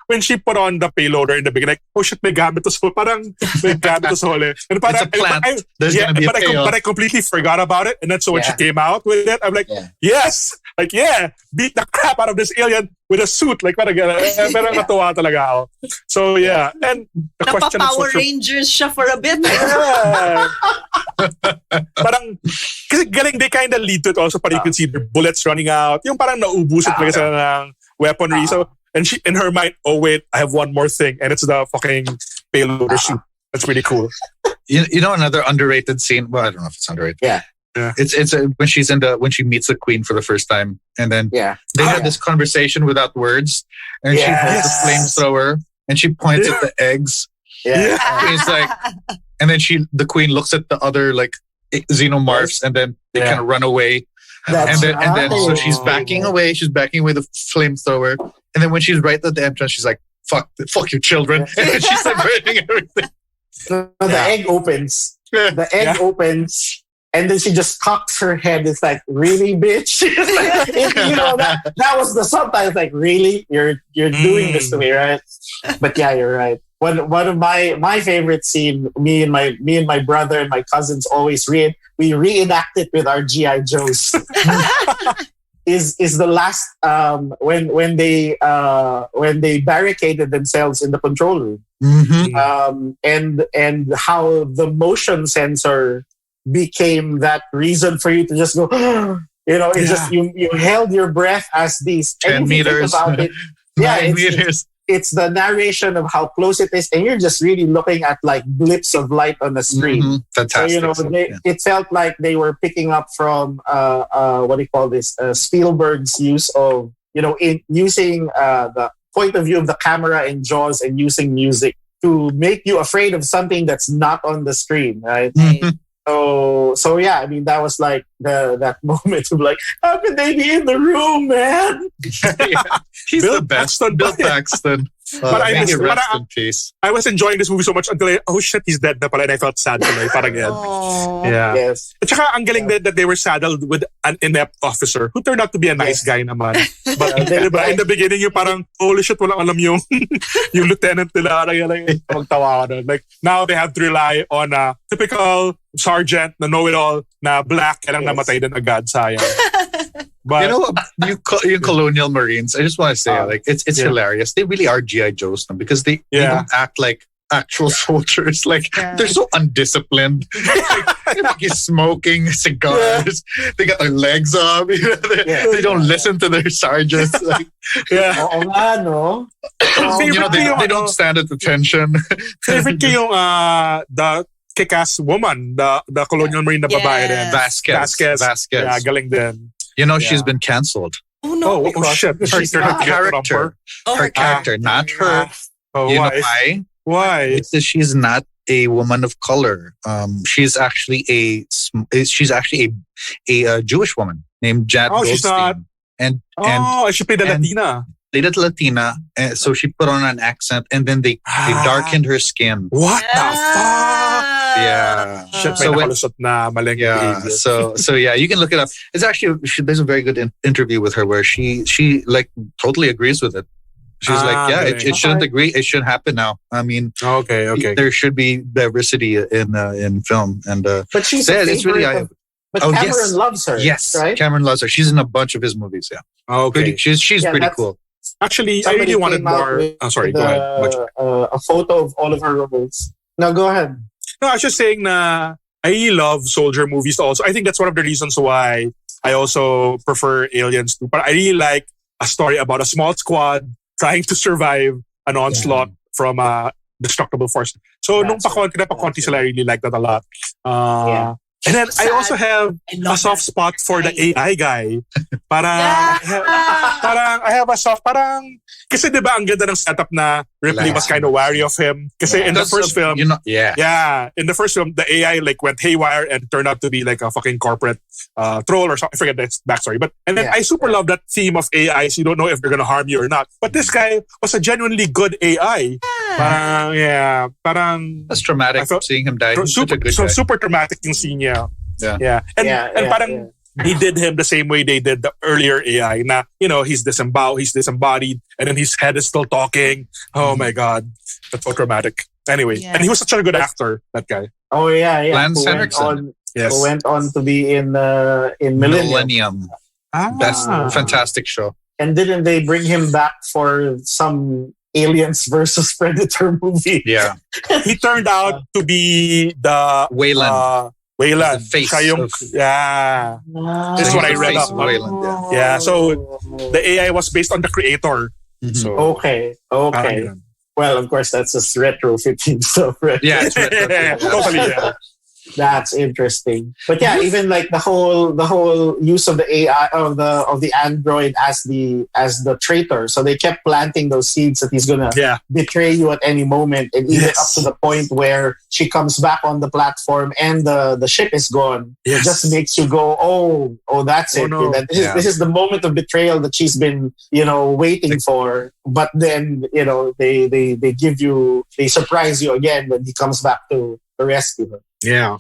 when she put on the payloader in the beginning, like, oh shit, may gamit to sol. Parang may gamit to sol. And It's a plant. There's gonna be a payoff. But I completely forgot about it. And then so when she came out with it, I'm like, yes! Like, beat the crap out of this alien with a suit. Like, parang natuwa talaga ako. So yeah. And the question is, Power Rangers siya for a bit. Parang, kasi galing, they kind of lead to it also. Parang you can see their bullets running out. Yung parang naubusan talaga sila ng weaponry. So, and she, in her mind, oh wait, I have one more thing. And it's the fucking payloader suit. That's really cool. You know another underrated scene? Well, I don't know if it's underrated. Yeah. It's when when she meets the queen for the first time, and then they have this conversation without words, and she holds the flamethrower and she points at the eggs. Yeah. And it's like, and then the queen looks at the other like xenomorphs, and then they kind of run away. That's And then so she's backing away. She's backing away the flamethrower, and then when she's right at the entrance, she's like, "Fuck you, children!" And then she's separating everything. No, the egg opens. The egg opens, and then she just cocks her head. It's like, really, bitch? That was the subtitle. Like, really, you're doing this to me, right? But yeah, you're right. One of my favorite scene. Me and my brother and my cousins always we reenact it with our GI Joes. Is the last when they barricaded themselves in the control room, and how the motion sensor became that reason for you to just go, it's just you held your breath as these 10 meters about it. 9 meters. It's the narration of how close it is, and you're just really looking at like blips of light on the screen. Fantastic. So, it felt like they were picking up from what do you call this? Spielberg's use of using the point of view of the camera in Jaws, and using music to make you afraid of something that's not on the screen, right? So yeah, I mean, that was like that moment of like, how could they be in the room, man? He's the best. Bill Paxton. But I may he miss- rest but in peace. I was enjoying this movie so much until oh shit, he's dead na pala, and I felt sad tuloy. Parang yan. Oh. Yeah. Yes. At saka ang galing din that they were saddled with an inept officer who turned out to be a nice guy naman. But diba, in the beginning, yung parang, holy shit, walang alam yung yung lieutenant nila. Magtawa ako nun. Like, now they have to rely on a typical sergeant na know-it-all na black and ang namatay din agad. Sayang. But, You know, you colonial Marines, I just want to say, like, it's hilarious. They really are G.I. Joes now because they don't act like actual soldiers. Like, they're so undisciplined. Like, you're smoking cigars. They got their legs up. They don't listen to their sergeants. Like, Oo nga, no? they don't stand at attention. favorite ko yung the kick-ass woman, the colonial marine na babae din. Vasquez. Yeah, galing din. You know, she's been canceled. Oh no. Oh shit. Her character. Her character, not her. Oh, You know why? why? Why? It's that she's not a woman of color. She's actually a Jewish woman named Jad Oh, she's Goldstein. not. And She played the and- Latina. they did Latina, and so she put on an accent, and then they darkened her skin. What the fuck? Yeah. Shit, So may when- nakalusot na maling Yeah, behavior. so yeah, you can look it up. It's actually there's a very good interview with her where she like totally agrees with it. She's like, yeah, it shouldn't agree. It should happen now. I mean, Okay. there should be diversity in film, and But she's yeah, a it's really. favorite but Oh, Cameron yes. loves her. Yes, right? Cameron loves her. She's in a bunch of his movies. Yeah, Okay. she's Yeah, pretty that's- cool. Actually, I Somebody really wanted came out more. with Oh, sorry. Go ahead. Budjette. A photo of all of her roles. No, go ahead. No, I was just saying na I really love soldier movies also. I think that's one of the reasons why I also prefer Aliens too. But I really like a story about a small squad trying to survive an onslaught from a destructible force. So nung pa-konti sila, I really like that a lot. And then I also have a soft spot for the AI guy. Parang I have a soft, kasi diba ang ganda ng setup na Ripley was kind of wary of him. Kasi in the first film, in the first film, the AI like went haywire and turned out to be like a fucking corporate troll or something. I forget the backstory. But then I super love that theme of AIs. You don't know if they're gonna harm you or not. But this guy was a genuinely good AI. Parang That's traumatic. Seeing him die. He's such a good guy. super traumatic yung scene niya. And parang he did him the same way they did the earlier AI. Na, he's disembodied, and then his head is still talking. Oh my God. That's so traumatic. Anyway, and he was such a good actor, that guy. Oh yeah. Lance Henriksen. Who went on to be in Millennium. Best fantastic show. And didn't they bring him back for some Aliens versus Predator movie? Yeah. He turned out to be the Wayland. Wayland. The face Siya yung, of- yeah. This is what I read up. Wayland, Yeah, so the AI was based on the creator. So Okay. parang Well, of course, that's just retrofitting stuff, right? Yeah, it's ganun. Totally, yeah. That's interesting. But yeah, even like the whole use of the AI of the android as the traitor. So they kept planting those seeds that he's gonna betray you at any moment, and even up to the point where she comes back on the platform and the ship is gone. It just makes you go, oh, that's it. No. This is the moment of betrayal that she's been waiting for. But then they surprise you again when he comes back to rescue her. Yeah.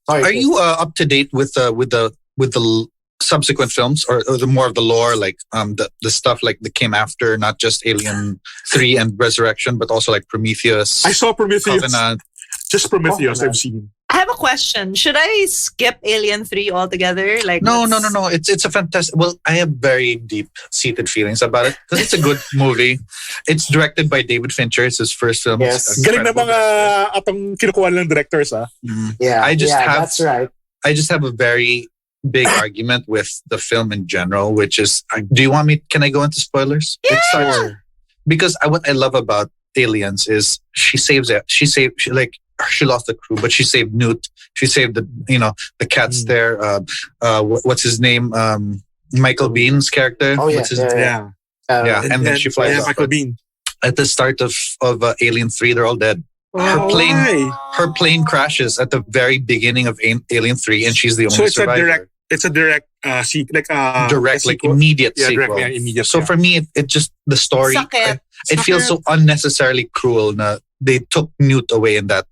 Sorry, Are you up to date with the subsequent films, or the more of the lore, like the stuff like that came after, not just Alien 3 and Resurrection, but also like Prometheus? I saw Prometheus. Covenant. Just Prometheus I've seen. I have a question. Should I skip Alien 3 altogether? Like No. It's a fantastic. Well, I have very deep-seated feelings about it because it's a good movie. It's directed by David Fincher. It's his first film. Yes. It's Galing na incredible. mga atong kinukuha ng directors, ah. Yeah, that's right. I just have a very big argument with the film in general, which is, do you want me, can I go into spoilers? Yeah. It starts, because what I love about Aliens is she lost the crew, but she saved Newt. She saved the cats there. What's his name? Michael Bihn's character. Oh, yeah. What's his Yeah. and then she flies off. Michael Biehn. At the start of Alien 3, they're all dead. Her plane crashes at the very beginning of Alien 3, and she's the only So it's survivor. it's a direct direct, like sequel. immediate Yeah, sequel. direct, immediate. So for me, it just the story. Sakit. It feels so unnecessarily cruel. Na they took Newt away in that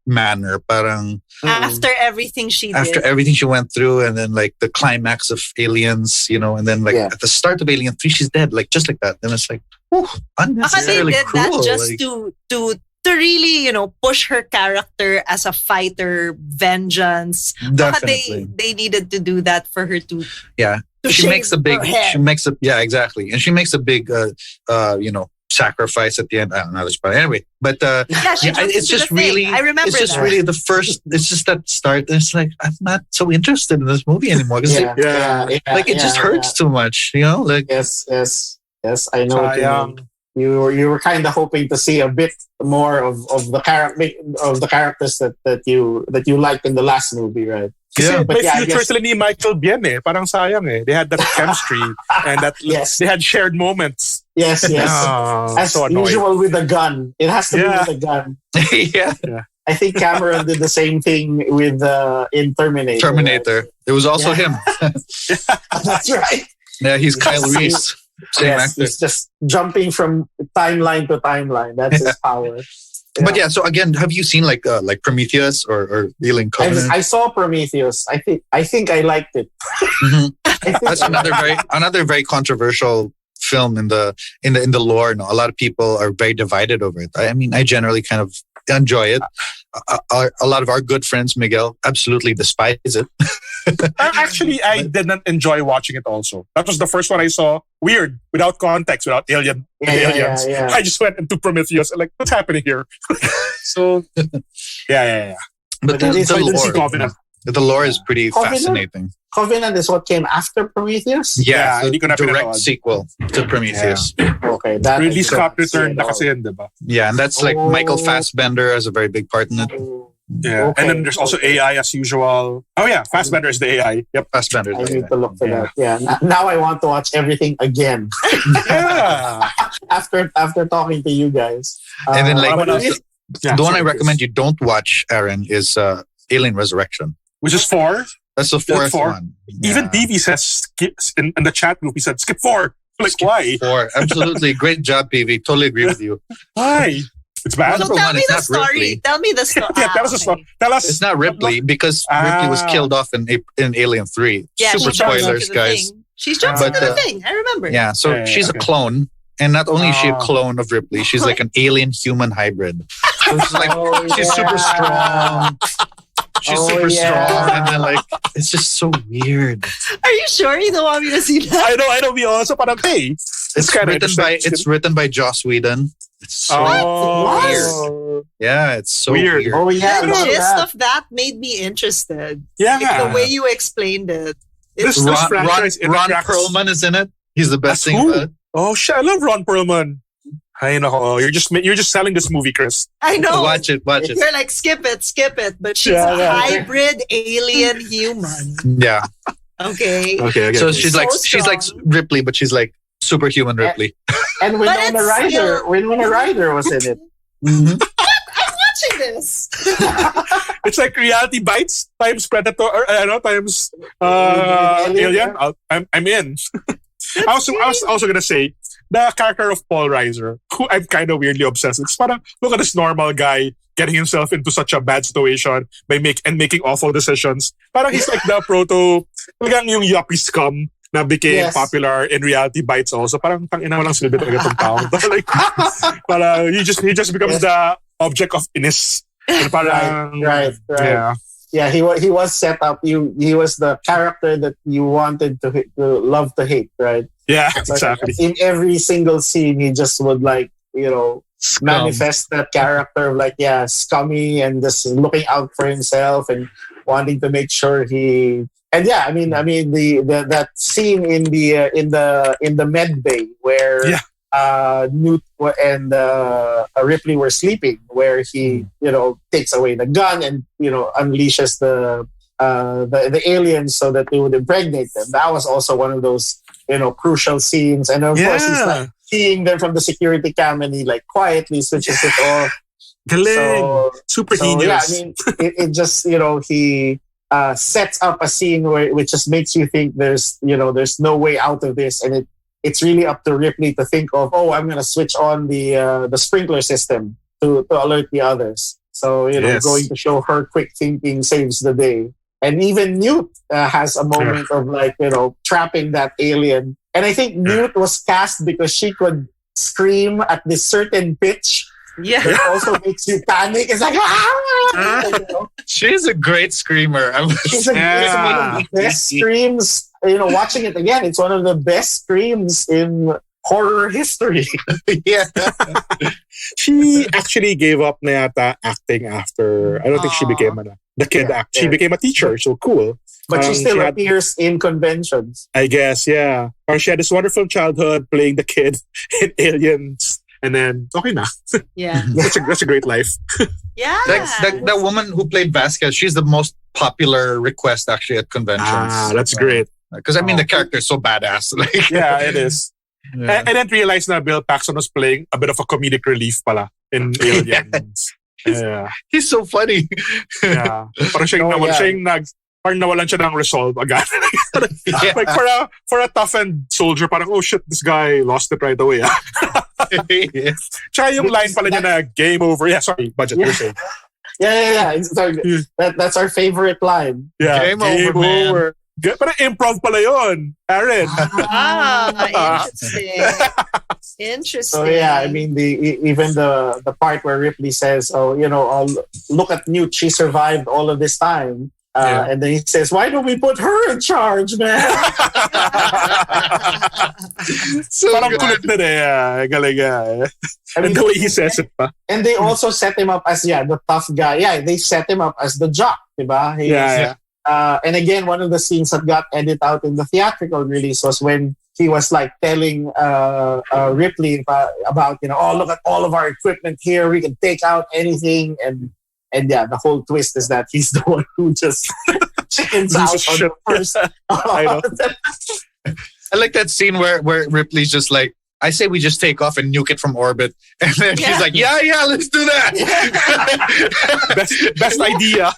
manner. Parang After everything she did. after everything she went through, and then like the climax of Aliens, and then like at the start of Alien 3, she's dead, like just like that. And it's like, Baka they unnecessarily did cruel. that just like, to really, push her character as a fighter, vengeance. Baka definitely. they needed to do that for her to Yeah. to She shave makes a big. her head. She makes a exactly, and she makes a big sacrifice at the end. I don't know this, but anyway. But Yeah, she jumped it's into just the thing. really. I remember It's just that. really the first. It's just that start. It's like I'm not so interested in this movie anymore because it just hurts too much. Like Yes. I know. What you mean. You were kind of hoping to see a bit more of the characters that you liked in the last movie, right? Kasi But may yeah, I future guess- sila ni Michael Biehn Parang sayang They had that chemistry and that Yes. they had shared moments. Yes. As so annoying. usual with a gun, it has to be with a gun. yeah. I think Cameron did the same thing with in Terminator. Terminator. It was also him. Right? That's right. Yeah, he's Kyle Reese. Same Yes, actor. he's just jumping from timeline to timeline. That's his power. But yeah, so again, have you seen like Prometheus or Alien Covenant? I saw Prometheus. I think I liked it. Mhm. I think That's another very controversial film in the lore. No, a lot of people are very divided over it. I mean, I generally kind of enjoy it. A lot of our good friends, Miguel, absolutely despise it. Actually, I did not enjoy watching it also. That was the first one I saw. Weird, without context, without aliens. Yeah. I just went into Prometheus and like, what's happening here? So, yeah. But But the, it is- So I didn't see lore, Covenant. the lore is pretty Covenant? fascinating. Covenant is what came after Prometheus. Yeah, hindi ko na direct pinanood. sequel to Prometheus. Okay, that Ridley I Scott couldn't see returned at na kasi all. yun, diba? Yeah, and that's like Oh. Michael Fassbender has a very big part in it. Yeah. Okay. And then there's also AI as usual. Oh yeah, Fassbender is the AI. Yep. Fassbender. I need to look for that. Yeah. Now I want to watch everything again Yeah. after talking to you guys. And then like what else? Yeah, the one I sorry, recommend you don't watch, Aaron, is Alien Resurrection. Which is 4. That's the fourth four? one. Even TV says skip in the chat group. He said skip 4. Like Skip why? 4. Absolutely. Great job, PV. Totally agree with you. Why? It's bad. So Number tell one, me it's the not story. Ripley. Tell me the story. Yeah, tell us the story. Tell us. It's not Ripley because Ripley was killed off in Alien 3. Yeah, Super she jumps into spoilers, the guys. thing. She jumps But, into the thing. I remember. Yeah, so Yeah, she's okay. a clone. And not only is she a Oh. clone of Ripley, she's like an alien-human hybrid. So she's like, Oh, she's super yeah. strong. She's Oh, super yeah. strong. And then like, it's just so weird. Are you sure you don't want me to see that? I know. We also parang hey. It's kinda it's written by Joss Whedon. It's so Oh. yeah, it's so Weird. weird. Oh yeah, The love gist that. of that made me interested. Yeah. Like, the way you explained it. This It's Ron- franchise Ron interacts- Perlman is in it. He's the best That's thing who? about it. Oh shit! I love Ron Perlman. I know. You're just selling this movie, Chris. I know. Watch it. You're like, skip it. But she's Yeah, a yeah. hybrid alien human. Yeah. Okay. Okay. So she's like So she's like strong. Ripley, but she's like superhuman Ripley. And But Winona it's Ryder. still- Winona Ryder was in it. Mhm. I'm watching this. It's like reality bites times Predator or times Alien. I'm in. I was also gonna say the character of Paul Reiser, who I'm kind of weirdly obsessed with. It's parang, look at this normal guy getting himself into such a bad situation by making awful decisions. Parang he's like the talagang yung yuppie scum na became Yes. popular in reality bites also. Parang tangina mo lang silbi talaga itong tao. Like, parang he just becomes the object of inis. And parang, Right. Yeah. Yeah, he was set up. He was the character that you wanted to love to hate, right? Yeah, Like, exactly. in every single scene, he just would manifest that character of scummy and just looking out for himself and wanting to make sure he. And yeah, I mean that scene in the med bay where Newt and Ripley were sleeping, where he takes away the gun and unleashes the aliens so that they would impregnate them. That was also one of those crucial scenes, and of course he's like seeing them from the security cam and he like quietly switches it off. Galing. Super So genius. yeah, I mean it just he sets up a scene which just makes you think there's no way out of this, and it's really up to Ripley to think of, oh, I'm gonna switch on the sprinkler system to alert the others. So going to show her quick thinking saves the day. And even Newt has a moment of trapping that alien. And I think Newt was cast because she could scream at this certain pitch. Yeah. It also makes you panic. It's like, She's a great screamer. It's one of the best screams. Watching it again, it's one of the best screams in horror history. Yeah. She actually gave up na yata acting after. I don't think she became the kid actor. She became a teacher, so cool. But she still appears in conventions. I guess, yeah. Or she had this wonderful childhood playing the kid in Aliens. And then, okay na. Yeah. That's a great life. Yeah. That woman who played Vasquez, she's the most popular request actually at conventions. That's great. Because the character is so badass. Yeah, it is. Yeah. I didn't realize that Bill Paxton was playing a bit of a comedic relief pala in Aliens. Yeah. He's so funny. Yeah. Parang nawalan siya ng resolve agad. Like for a toughened soldier, parang, oh shit, this guy lost it right away. Tsaka yung line pala niya na game over. Yeah, sorry, Budjette, you're saying. Yeah. That's our favorite line. Yeah, game over. Parang improv pala yun, Aaron. Interesting. So yeah, even the part where Ripley says, "Oh, I'll look at Newt. She survived all of this time." And then he says, "Why don't we put her in charge, man?" So parang good. kulit na galing. And the way he says it pa. And they also set him up as the tough guy. Yeah, they set him up as the jock, diba? And again, one of the scenes that got edited out in the theatrical release was when he was like telling Ripley about look at all of our equipment here. We can take out anything. And yeah, the whole twist is that he's the one who just chickens out on the first. I know. I like that scene where Ripley's just like, I say we just take off and nuke it from orbit. And then she's like, yeah, let's do that. Best idea.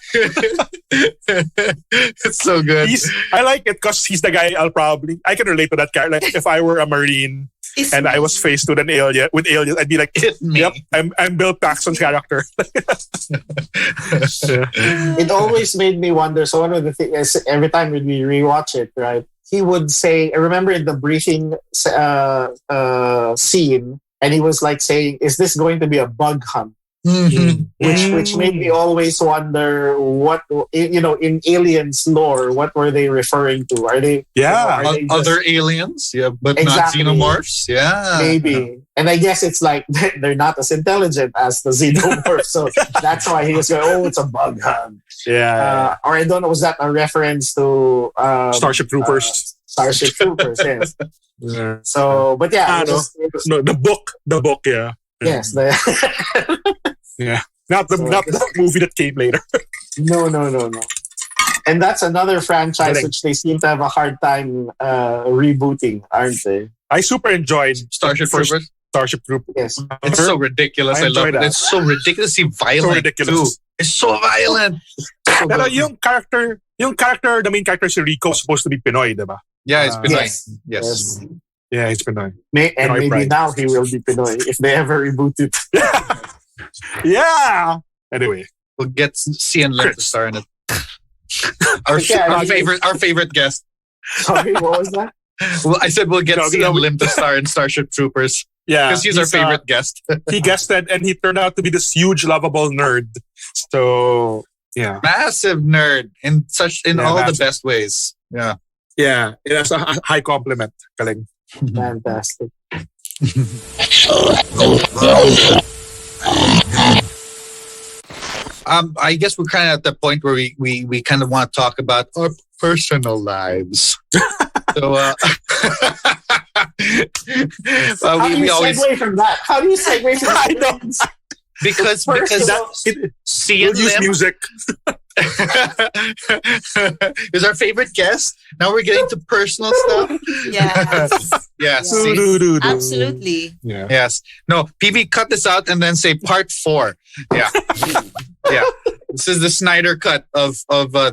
It's so good. I like it because he's the guy I can relate to that character. Like if I were a Marine and I was faced with aliens, I'd be like, yep, I'm Bill Paxton's character. It always made me wonder. So one of the things, every time when we rewatch it, right, he would say, I remember in the briefing scene, and he was like saying, is this going to be a bug hunt? Mm-hmm. Which made me always wonder what, in Aliens lore, what were they referring to? Are they are they other aliens? Yeah, but Exactly. not xenomorphs. Yeah, maybe. And I guess it's like they're not as intelligent as the xenomorphs, so that's why he was going, oh, it's a bug hunt. Yeah. Or I don't know, was that a reference to Starship Troopers? Starship Troopers, yes. Yeah. So, but yeah, it was, no, the book, yeah. yes, Yeah, not the movie that came later. No. And that's another franchise which they seem to have a hard time rebooting, aren't they? I super enjoyed Starship Troopers. Starship Troopers. Yes. It's so ridiculous. I love it. that. It's so ridiculously violent too. It's so violent. So Pero good. the main character si Rico is supposed to be Pinoy, diba? Yeah, it's Pinoy. Yes. Yeah, he's Pinoy. And Pinoy maybe pride. now he will be Pinoy if they ever reboot it. Yeah. Anyway, We'll get Cian Lim to Chris. star in it. Our favorite guest. Sorry, what was that? Well, I said we'll get No, Cian no, Lim to star in Starship Troopers yeah, because he's our favorite guest. He guested, and he turned out to be this huge, lovable nerd. So yeah, Massive nerd in all the massive. best ways. Yeah. yeah, that's a high compliment. Galing. Fantastic. I guess we're kind of at the point where we kind of want to talk about our personal lives. So, How do you we always segue from that? How do you segue from I know. because Cian We'll use Lim music. is our favorite guest. Now we're getting to personal stuff. Yes. Yes. Yeah. See? Absolutely. Yeah. Yes. No, PB, cut this out and then say part 4. Yeah. Yeah. This is the Snyder cut of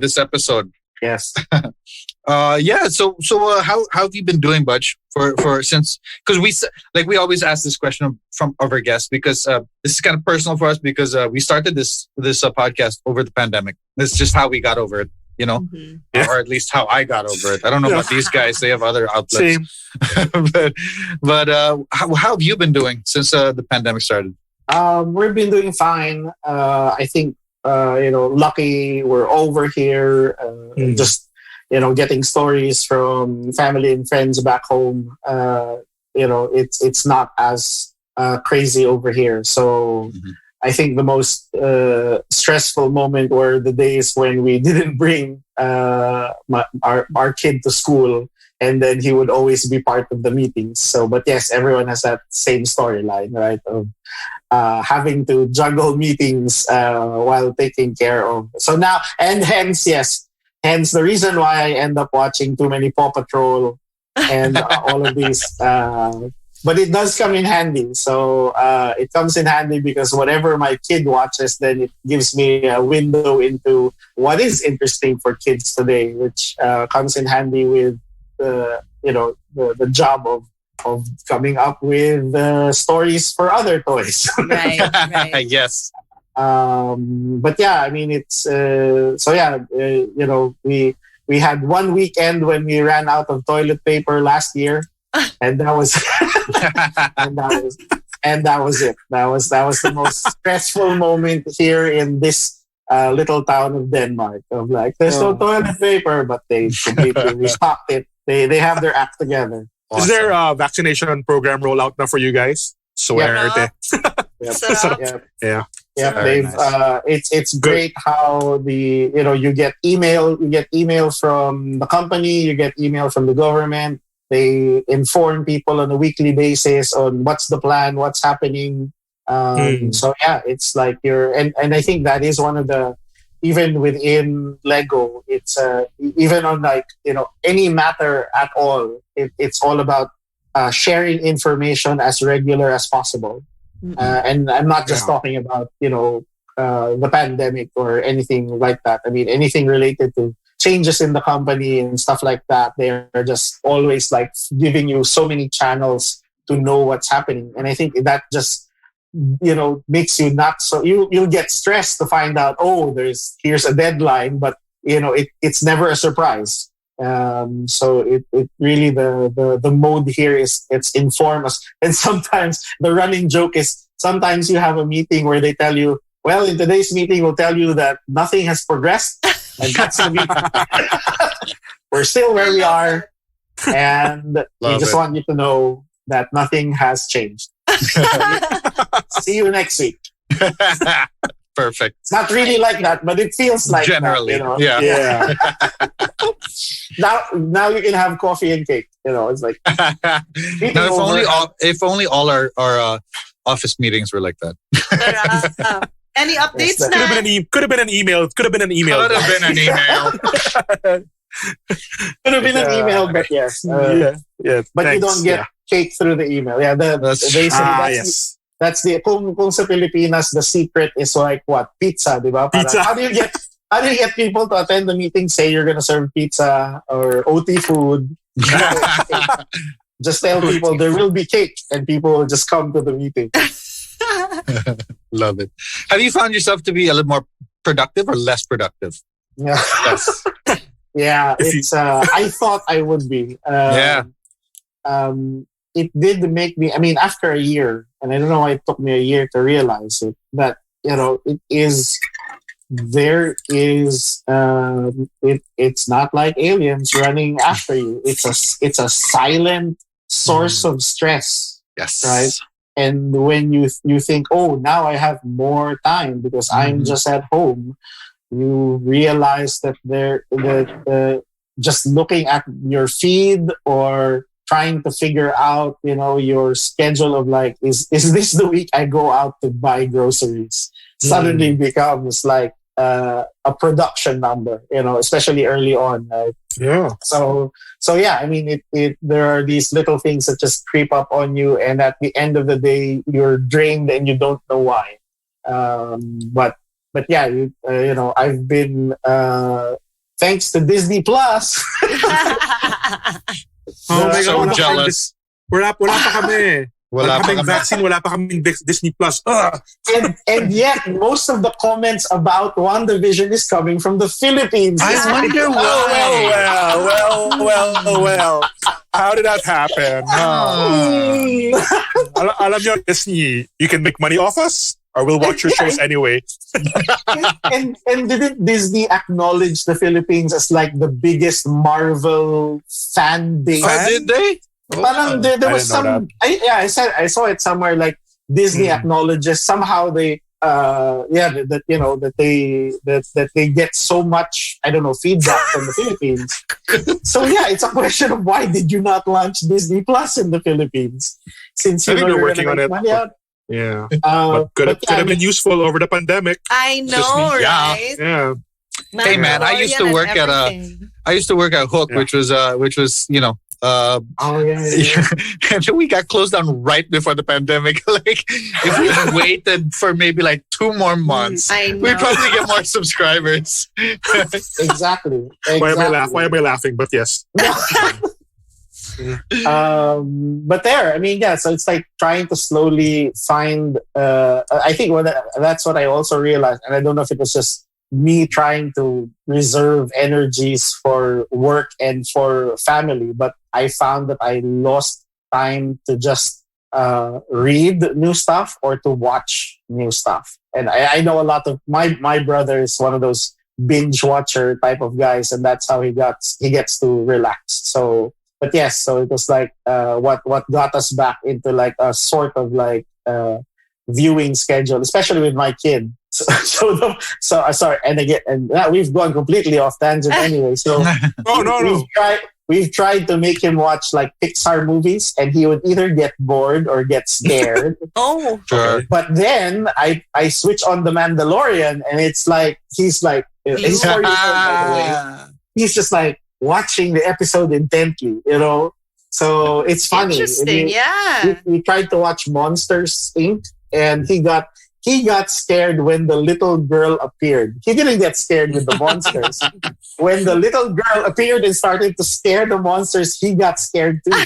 this episode. Yes. Yeah. So how have you been doing, Budge? For since because we always ask this question from our guests because this is kind of personal for us because we started this podcast over the pandemic. This is just how we got over it, you know, or at least how I got over it. I don't know about these guys; they have other outlets. Same. but how have you been doing since the pandemic started? We've been doing fine. I think lucky we're over here. Just getting stories from family and friends back home. It's not as crazy over here. So I think the most stressful moment were the days when we didn't bring our kid to school, and then he would always be part of the meetings. So, but yes, everyone has that same storyline, right? Of having to juggle meetings while taking care of. So now, and hence the reason why I end up watching too many Paw Patrol and all of these. But it does come in handy. So it comes in handy because whatever my kid watches, then it gives me a window into what is interesting for kids today, which comes in handy with the job of coming up with stories for other toys. Right. Yes. But yeah, I mean, it's we had one weekend when we ran out of toilet paper last year, and that was and that was it. That was the most stressful moment here in this little town of Denmark. Of like, there's no toilet paper, but they completely restocked it. They have their act together. Is there a vaccination program rollout now for you guys? Suerte. Yeah. Yeah, they've nice. It's great how you get email from the company, you get email from the government. They inform people on a weekly basis on what's the plan, what's happening. So yeah, it's like and I think that is one of the, even within Lego, it's even on any matter at all, it's all about sharing information as regular as possible. And I'm not just talking about the pandemic or anything like that. I mean, anything related to changes in the company and stuff like that. They're just always like giving you so many channels to know what's happening. And I think that just makes you not so you'll get stressed to find out, here's a deadline, but it's never a surprise. So it really the mode here is it's inform us. And sometimes the running joke is sometimes you have a meeting where they tell you, well, in today's meeting we'll tell you that nothing has progressed, and that's the meeting. We're still where we are, and we just want you to know that nothing has changed. See you next week. Perfect. It's not really like that, but it feels like generally that, yeah. Now you can have coffee and cake. It's like now, if only all our office meetings were like that. Any updates? Could have been an email. Could have been an email. Could have been an email. Could have been an email, but yes. Yeah. But thanks. you don't get cake through the email. Yeah, yes. That's the kung sa Pilipinas, the secret is like what? Pizza, di ba? Pizza. How do you get people to attend the meeting? Say you're gonna serve pizza or OT food. Just tell people there will be cake, and people will just come to the meeting. Love it. Have you found yourself to be a little more productive or less productive? Yeah. Yes. Yeah, it's. I thought I would be. It did make me. I mean, after a year, and I don't know why it took me a year to realize it, but it is. There is. It's not like aliens running after you. It's a silent source of stress. Yes. Right. And when you think, now I have more time because I'm just at home, you realize that just looking at your feed or trying to figure out, your schedule of like, is this the week I go out to buy groceries? Suddenly becomes like a production number, especially early on. Right? Yeah. So yeah, I mean, there are these little things that just creep up on you, and at the end of the day, you're drained and you don't know why. But but yeah, I've been thanks to Disney Plus. Oh my So God, jealous. Wala pa kami. Wala Wala pa kaming kami. vaccine, wala pa kaming Disney Plus. Ugh. and yet most of the comments about WandaVision is coming from the Philippines. I wonder why. Well. How did that happen? Alam nyo, Disney, you can make money off us or we'll watch your shows anyway. and didn't Disney acknowledge the Philippines as like the biggest Marvel fan base? Oh, did they? Parang there was didn't know some. I saw it somewhere like Disney acknowledges somehow they that they get so much feedback from the Philippines. So yeah, it's a question of why did you not launch Disney Plus in the Philippines since I think you're they're working on it. money out? Yeah. But could have been useful over the pandemic. I know, right? Yeah. Hey man, I used to work at Hook, which was Oh yeah. and then we got closed down right before the pandemic. Like, if we had waited for maybe like 2 more months, I know. we'd probably get more subscribers. Exactly. Why am I laughing? But yes. But there, so it's like trying to slowly find. I think that's what I also realized, and I don't know if it was just me trying to reserve energies for work and for family, but I found that I lost time to just read new stuff or to watch new stuff. And I know a lot of my brother is one of those binge watcher type of guys, and that's how he gets to relax. So, but yes, so it was like what got us back into like a sort of like viewing schedule, especially with my kid. So sorry, and again, and we've gone completely off tangent anyway. So no. We've tried to make him watch like Pixar movies, and he would either get bored or get scared. Oh, Sure. But then I switch on The Mandalorian, and it's like he's 4 years old, by the way. He's just like watching the episode intently, So it's funny. interesting. Yeah. We tried to watch Monsters Inc. and he got scared when the little girl appeared. He didn't get scared with the monsters. When the little girl appeared and started to scare the monsters, he got scared too.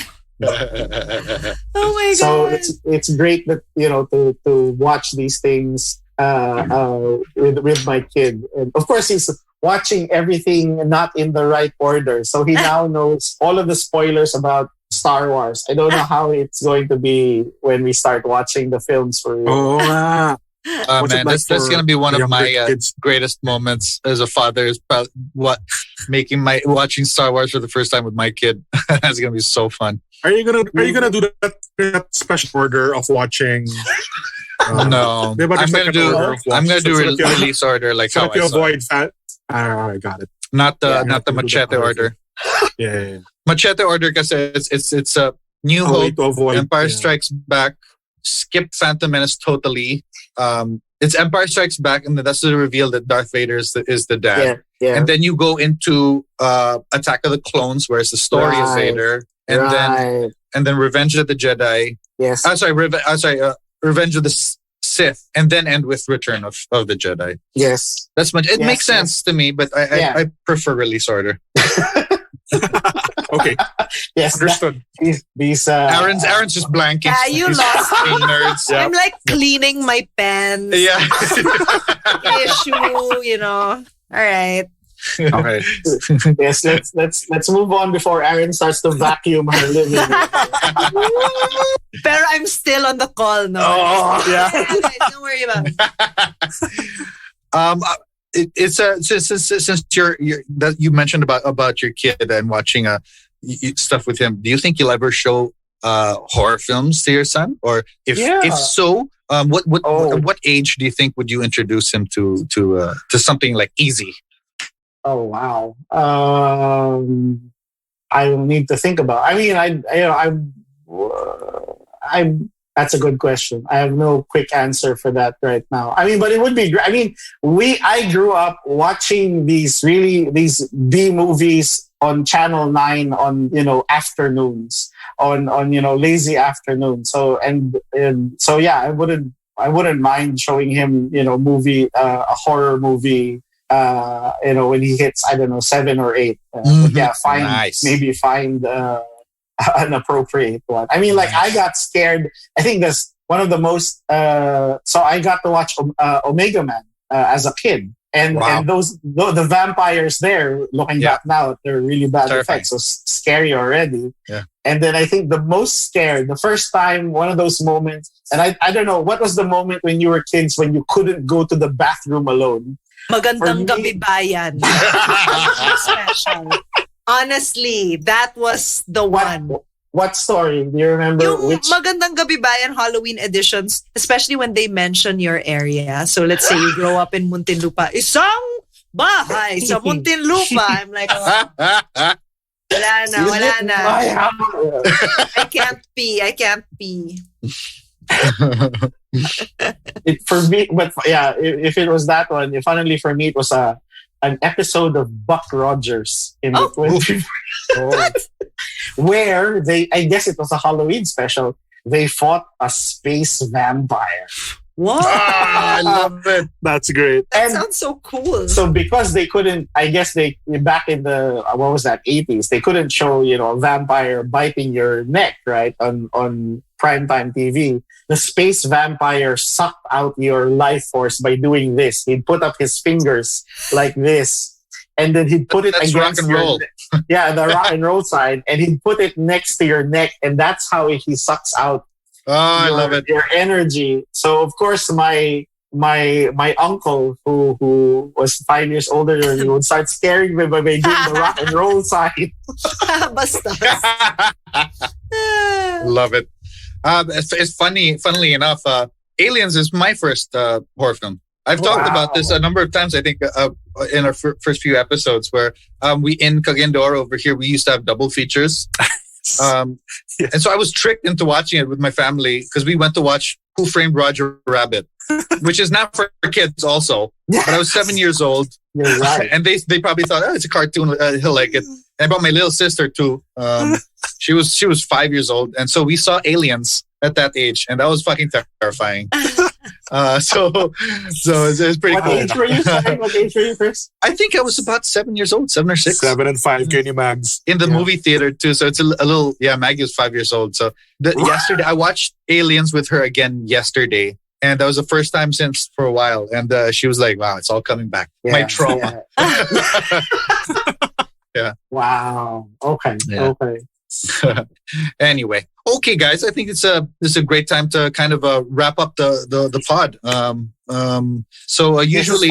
Oh my So god. it's great that to watch these things with my kid, and of course he's watching everything not in the right order. So he now knows all of the spoilers about Star Wars. I don't know how it's going to be when we start watching the films for real. Oh, What's Man, it like that's going to be one of younger my kids? greatest moments as a father. Is watching Star Wars for the first time with my kid. That's going to be so fun. Are you gonna do that special order of watching? No, Diba I'm there's going like to an do. order of I'm going to do watching? So that you- release order like so how that you I saw it. avoid fat. I got it. Not the Yeah, not the to do that machete order. Yeah. Machete order because it's a New A way Hope, to avoid Empire Strikes Back, skip Phantom Menace totally. It's Empire Strikes Back, and that's the reveal that Darth Vader is the dad. Yeah. And then you go into Attack of the Clones, where it's the story of Right. Vader, and then Revenge of the Jedi. Yes. Revenge of the Sith, and then end with Return of the Jedi. Yes. That's much. It Yes, makes sense to me, but I prefer release order. Okay, Yes. understood. These Aaron's just blanking. Yeah, you These lost fucking nerds. Yeah. I'm like cleaning my pens. Yeah. Issue, All right. Okay. Yes, let's move on before Aaron starts to vacuum her living room. Pero I'm still on the call, no? Oh, yeah. Guys, don't worry about it. It's since you mentioned about your kid and watching stuff with him. Do you think you'll ever show horror films to your son, or if so, what age do you think would you introduce him to something like easy? Oh wow. I will need to think about. I mean, I'm. That's a good question. I have no quick answer for that right now. I mean, but it would be great. I mean, I grew up watching these B movies on Channel 9 on afternoons on lazy afternoons. So and so yeah, I wouldn't I wouldn't mind showing him, a horror movie, when he hits, I don't know, 7 or 8. But yeah, maybe find an appropriate one. I mean, like, I got scared. I think that's one of the most. So I got to watch Omega Man as a kid. And the vampires there, looking back now, they're really bad effects. So scary already. Yeah. And then I think the most scared, the first time, one of those moments, and I don't know, what was the moment when you were kids when you couldn't go to the bathroom alone? Magandang gabi bayan. Special. Honestly, that was the one. What story? Do you remember? Yung Magandang Gabi Bayan Halloween editions, especially when they mention your area. So let's say you grow up in Muntinlupa. Isang bahay sa Muntinlupa. I'm like, wala na. I can't pee. For me, but yeah, if it was that one, funnily for me, it was an episode of Buck Rogers in the 20s. Where I guess it was a Halloween special, they fought a space vampire. What? I love it. That's great. That sounds so cool. So because they couldn't, I guess back in the, 80s, they couldn't show, a vampire biting your neck, right? On primetime TV. The space vampire sucked out your life force by doing this. He'd put up his fingers like this. And then he'd put it against rock and roll. The rock and roll side. And he'd put it next to your neck. And that's how he sucks out I love it. Your energy. So, of course, my uncle, who was 5 years older than me, would start scaring me by doing the rock and roll side. Basta. Love it. It's funnily enough, Aliens is my first horror film. I've talked about this a number of times, I think, in our first few episodes, where we in Cagayan over here, we used to have double features. And so I was tricked into watching it with my family because we went to watch Who Framed Roger Rabbit, which is not for kids also. But I was 7 years old. You're right. And they probably thought, it's a cartoon, he'll like it. And I brought my little sister too. She was 5 years old. And so we saw Aliens at that age. And that was fucking terrifying. So it's pretty cool. What age were you, Chris? I think I was about 7 years old, 7 or 6. 7 and 5, can you, Mags? In the movie theater too. So it's a little, Maggie was 5 years old. So yesterday, I watched Aliens with her again yesterday. And that was the first time since for a while. And she was like, wow, it's all coming back. Yeah, my trauma. Yeah. Wow. Okay. Yeah. Okay. Anyway, okay, guys. I think this is a great time to kind of wrap up the pod. Usually,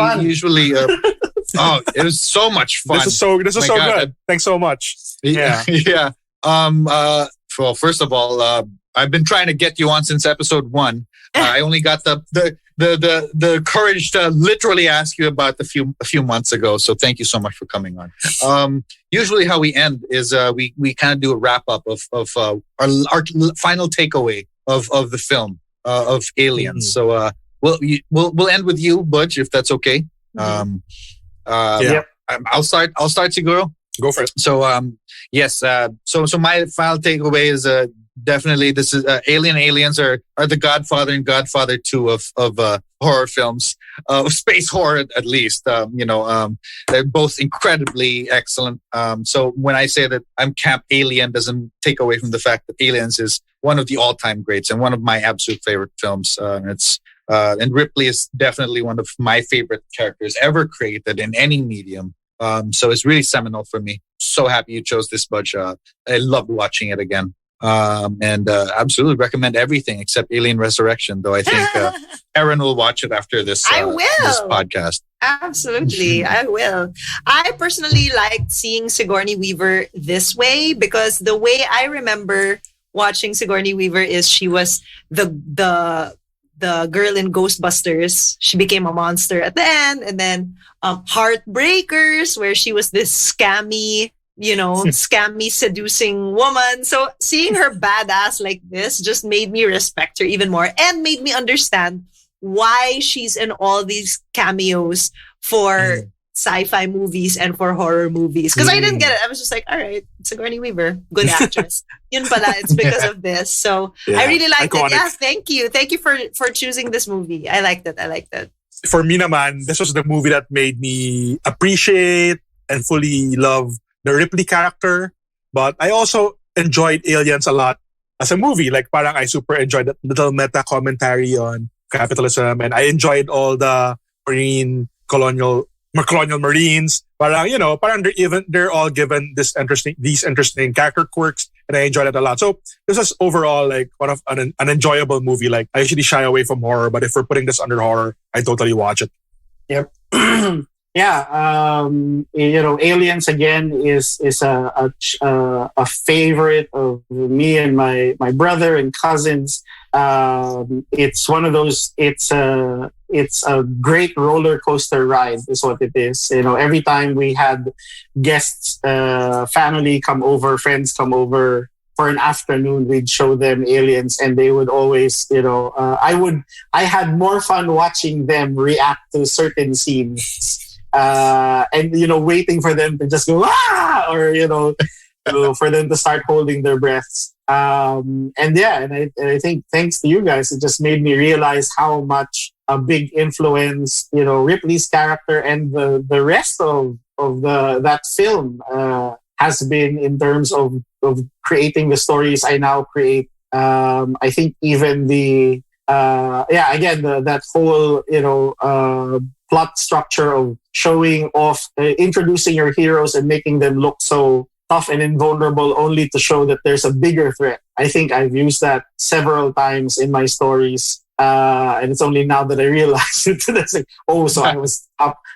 it was so much fun. This is so good. Thanks so much. Yeah, yeah. Well, first of all, I've been trying to get you on since episode 1. I only got the courage to literally ask you about a few months ago. So thank you so much for coming on. Usually how we end is we kind of do a wrap up of our final takeaway of the film of Aliens. So we'll end with you, Budge, if that's okay. Yeah. I'll start, Siguro. Go for it. So yes. So my final takeaway is definitely this is Aliens are the Godfather and Godfather 2 of horror films, space horror at least. They're both incredibly excellent. So when I say that I'm Camp Alien, doesn't take away from the fact that Aliens is one of the all-time greats and one of my absolute favorite films. And Ripley is definitely one of my favorite characters ever created in any medium. So it's really seminal for me. So happy you chose this, Budge. I loved watching it again. And absolutely recommend everything except Alien Resurrection, though I think Aaron will watch it after this this podcast. Absolutely, I will. I personally liked seeing Sigourney Weaver this way because the way I remember watching Sigourney Weaver is she was the girl in Ghostbusters. She became a monster at the end, and then Heartbreakers, where she was this scammy seducing woman. So seeing her badass like this just made me respect her even more and made me understand why she's in all these cameos for sci-fi movies and for horror movies. Because I didn't get it. I was just like, all right, Sigourney Weaver, good actress. Yun pala, it's because of this. So I really liked it. Yeah, thank you. Thank you for choosing this movie. I liked it. For me naman, this was the movie that made me appreciate and fully love the Ripley character. But I also enjoyed Aliens a lot as a movie. Like parang I super enjoyed that little meta commentary on capitalism, and I enjoyed all the colonial Marines. Parang they're all given these interesting character quirks, and I enjoyed it a lot. So this was overall like one of an enjoyable movie. Like I usually shy away from horror, but if we're putting this under horror, I totally watch it. Yep. Yeah. Aliens again is a favorite of me and my brother and cousins. It's one of those. It's a great roller coaster ride, is what it is. Every time we had guests, family come over, friends come over for an afternoon, we'd show them Aliens, and they would always, I had more fun watching them react to certain scenes. And waiting for them to just go or for them to start holding their breaths. And I think thanks to you guys, it just made me realize how much a big influence Ripley's character and the rest of that film has been in terms of creating the stories I now create. I think even that whole plot structure of showing off, introducing your heroes and making them look so tough and invulnerable only to show that there's a bigger threat. I think I've used that several times in my stories. And it's only now that I realized it. It's like, so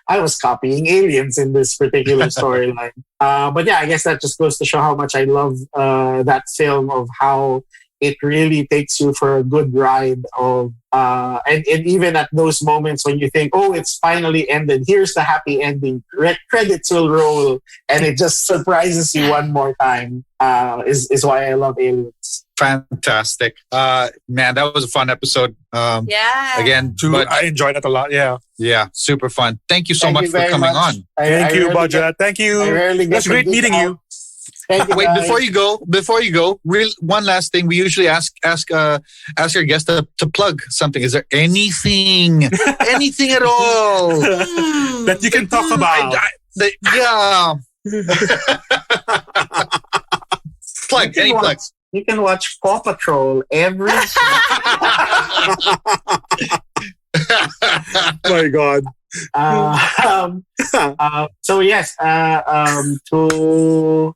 I was copying Aliens in this particular storyline. But yeah, I guess that just goes to show how much I love that film, of how it really takes you for a good ride of and even at those moments when you think, it's finally ended, here's the happy ending, credits will roll, and it just surprises you one more time, is why I love Aliens. Fantastic. Man, that was a fun episode. Again, I enjoyed it a lot. Yeah, super fun. Thank you so much for coming on. Thank you, Budjette. Thank you. It's great meeting you. Wait, before you go, one last thing. We usually ask our guests to plug something. Is there anything at all that you can talk about? Plug. You can watch Paw Patrol every my God. So yes, to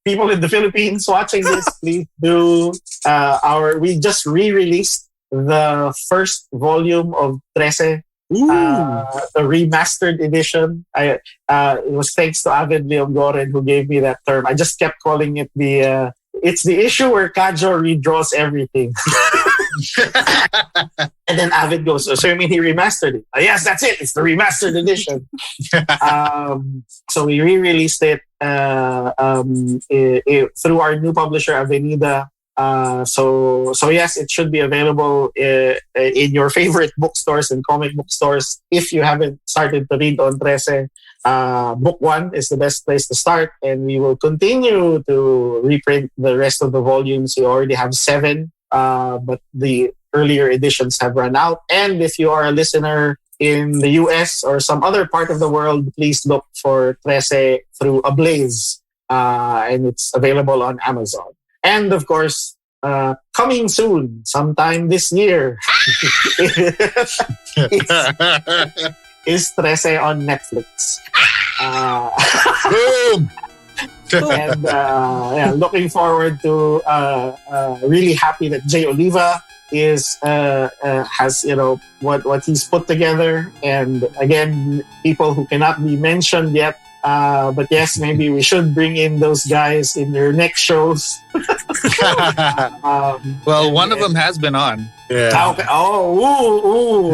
people in the Philippines watching this, please do we just re-released the first volume of Trese, the remastered edition. It was thanks to Avid Leongoren who gave me that term. I just kept calling it it's the issue where Kajo redraws everything. And then Avid goes, so you mean he remastered it? Yes, that's it. It's the remastered edition. So we re-released it through our new publisher, Avenida. So yes, it should be available in your favorite bookstores and comic book stores. If you haven't started to read on Trese, book one is the best place to start, and we will continue to reprint the rest of the volumes. We already have 7, but the earlier editions have run out. And if you are a listener in the US or some other part of the world, please look for Trese through Ablaze, and it's available on Amazon. And of course, coming soon, sometime this year, is Trese on Netflix. Boom! And looking forward to. Really happy that Jay Oliva has what he's put together, and again, people who cannot be mentioned yet. But yes, maybe we should bring in those guys in your next shows. Well, one of them has been on. Yeah. Okay. Oh, ooh.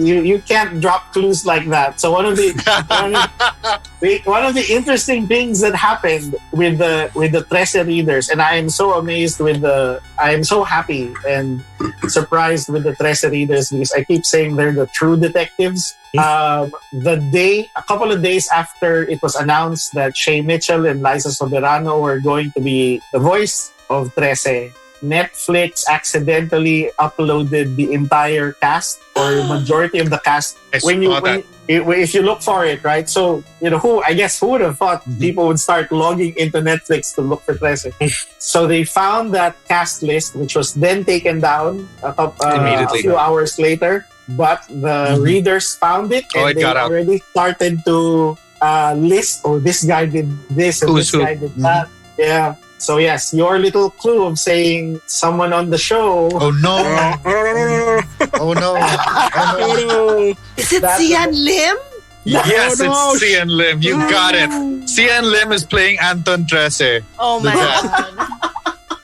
You can't drop clues like that. So one of the interesting things that happened with the Trese readers, and I am so amazed I am so happy and surprised with the Trese readers because I keep saying they're the true detectives. A couple of days after it was announced that Shay Mitchell and Liza Soberano were going to be the voice of Trese, Netflix accidentally uploaded the entire cast or majority of the cast. If you look for it, right? So who would have thought people would start logging into Netflix to look for Trese? So they found that cast list, which was then taken down a few hours later. But the readers found it, and they already started to list. Oh, this guy did this, and this guy did that. Yeah. So yes, your little clue of saying someone on the show. Oh no! Oh no! Is it Sian Lim? Yes, it's Sian Lim. You got it. Sian Lim is playing Anton Trese. Oh my God!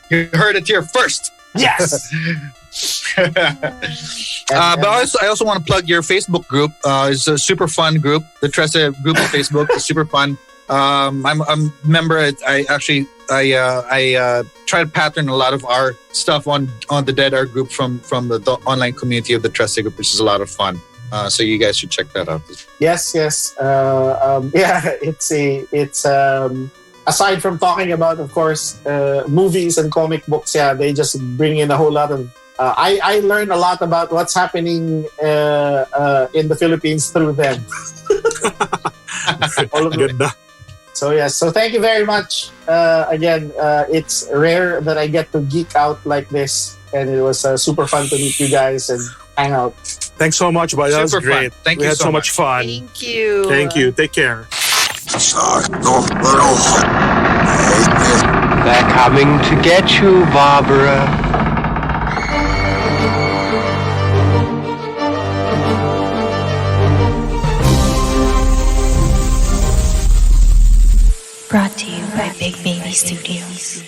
You heard it here first. Yes. But I also want to plug your Facebook group. It's a super fun group. The Trese group on Facebook is super fun. I'm a member. I try to pattern a lot of our stuff on the Dead Art group from the online community of the Trese group, which is a lot of fun. So you guys should check that out. Yes. It's aside from talking about, of course, movies and comic books. Yeah, they just bring in a whole lot of. I learned a lot about what's happening in the Philippines through them. All of it. So yes, so thank you very much. Again, it's rare that I get to geek out like this, and it was super fun to meet you guys and hang out. Thanks so much, buddy. That was Super great. fun. Thank we you had so so much fun. Thank you. Thank you. Take care. They're coming to get you, Barbara. Brought to you by Big Baby Studios.